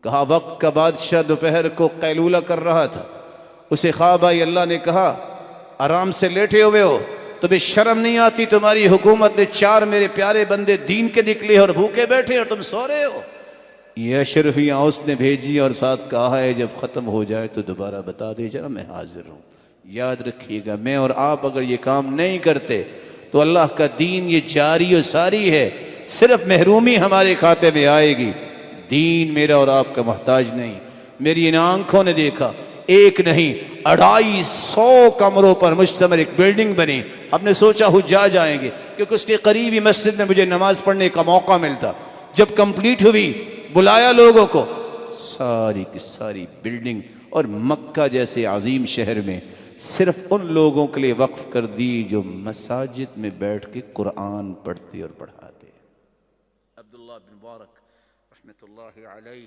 کہا وقت کا بادشاہ دوپہر کو قیلولہ کر رہا تھا، اسے خواب آئی، اللہ نے کہا آرام سے لیٹے ہوئے ہو، تمہیں شرم نہیں آتی؟ تمہاری حکومت میں 4 میرے پیارے بندے دین کے نکلے اور بھوکے بیٹھے اور تم سو رہے ہو۔ یہ اشرفیاں اس نے بھیجی اور ساتھ کہا ہے جب ختم ہو جائے تو دوبارہ بتا دے جا، میں حاضر ہوں۔ یاد رکھیے گا میں اور آپ اگر یہ کام نہیں کرتے تو اللہ کا دین یہ جاری و ساری ہے، صرف محرومی ہمارے کھاتے میں آئے گی۔ دین میرا اور آپ کا محتاج نہیں۔ میری ان آنکھوں نے دیکھا، ایک نہیں 250 کمروں پر مشتمل ایک بلڈنگ بنی، ہم نے سوچا حجاج آئیں گے کیونکہ اس کے قریبی مسجد میں مجھے نماز پڑھنے کا موقع ملتا۔ جب کمپلیٹ ہوئی بلایا لوگوں کو، ساری کی ساری بلڈنگ اور مکہ جیسے عظیم شہر میں صرف ان لوگوں کے لیے وقف کر دی جو مساجد میں بیٹھ کے قرآن پڑھتے اور پڑھاتے۔ عبداللہ بن مبارک رحمۃ اللہ علیہ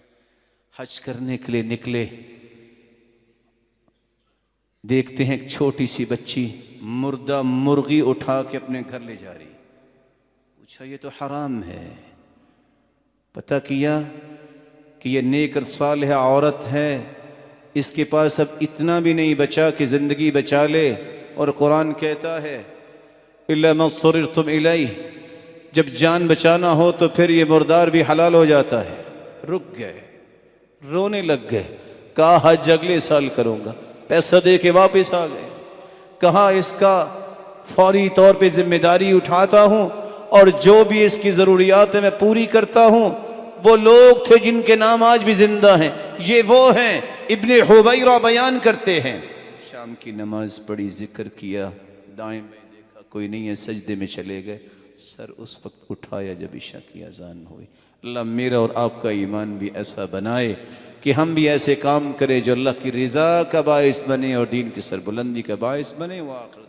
حج کرنے کے لیے نکلے، دیکھتے ہیں ایک چھوٹی سی بچی مردہ مرغی اٹھا کے اپنے گھر لے جا رہی۔ پوچھا یہ تو حرام ہے، پتہ کیا کہ یہ نیک اور صالحہ عورت ہے، اس کے پاس اب اتنا بھی نہیں بچا کہ زندگی بچا لے، اور قرآن کہتا ہے اِلَّا مَا اضْطُرِرْتُمْ إِلَيْهِ، جب جان بچانا ہو تو پھر یہ مردار بھی حلال ہو جاتا ہے۔ رک گئے، رونے لگ گئے، کہا حج اگلے سال کروں گا، پیسہ دے کے واپس آ گئے، کہا اس کا فوری طور پہ ذمہ داری اٹھاتا ہوں اور جو بھی اس کی ضروریات ہیں میں پوری کرتا ہوں۔ وہ لوگ تھے جن کے نام آج بھی زندہ ہیں، یہ وہ ہیں۔ ابن حبیرہ بیان کرتے ہیں، شام کی نماز پڑھی، ذکر کیا، دائیں بائیں دیکھا کوئی نہیں ہے، سجدے میں چلے گئے، سر اس وقت اٹھایا جب عشاء کی اذان ہوئی۔ اللہ میرا اور آپ کا ایمان بھی ایسا بنائے کہ ہم بھی ایسے کام کریں جو اللہ کی رضا کا باعث بنے اور دین کی سربلندی کا باعث بنے۔ وآخر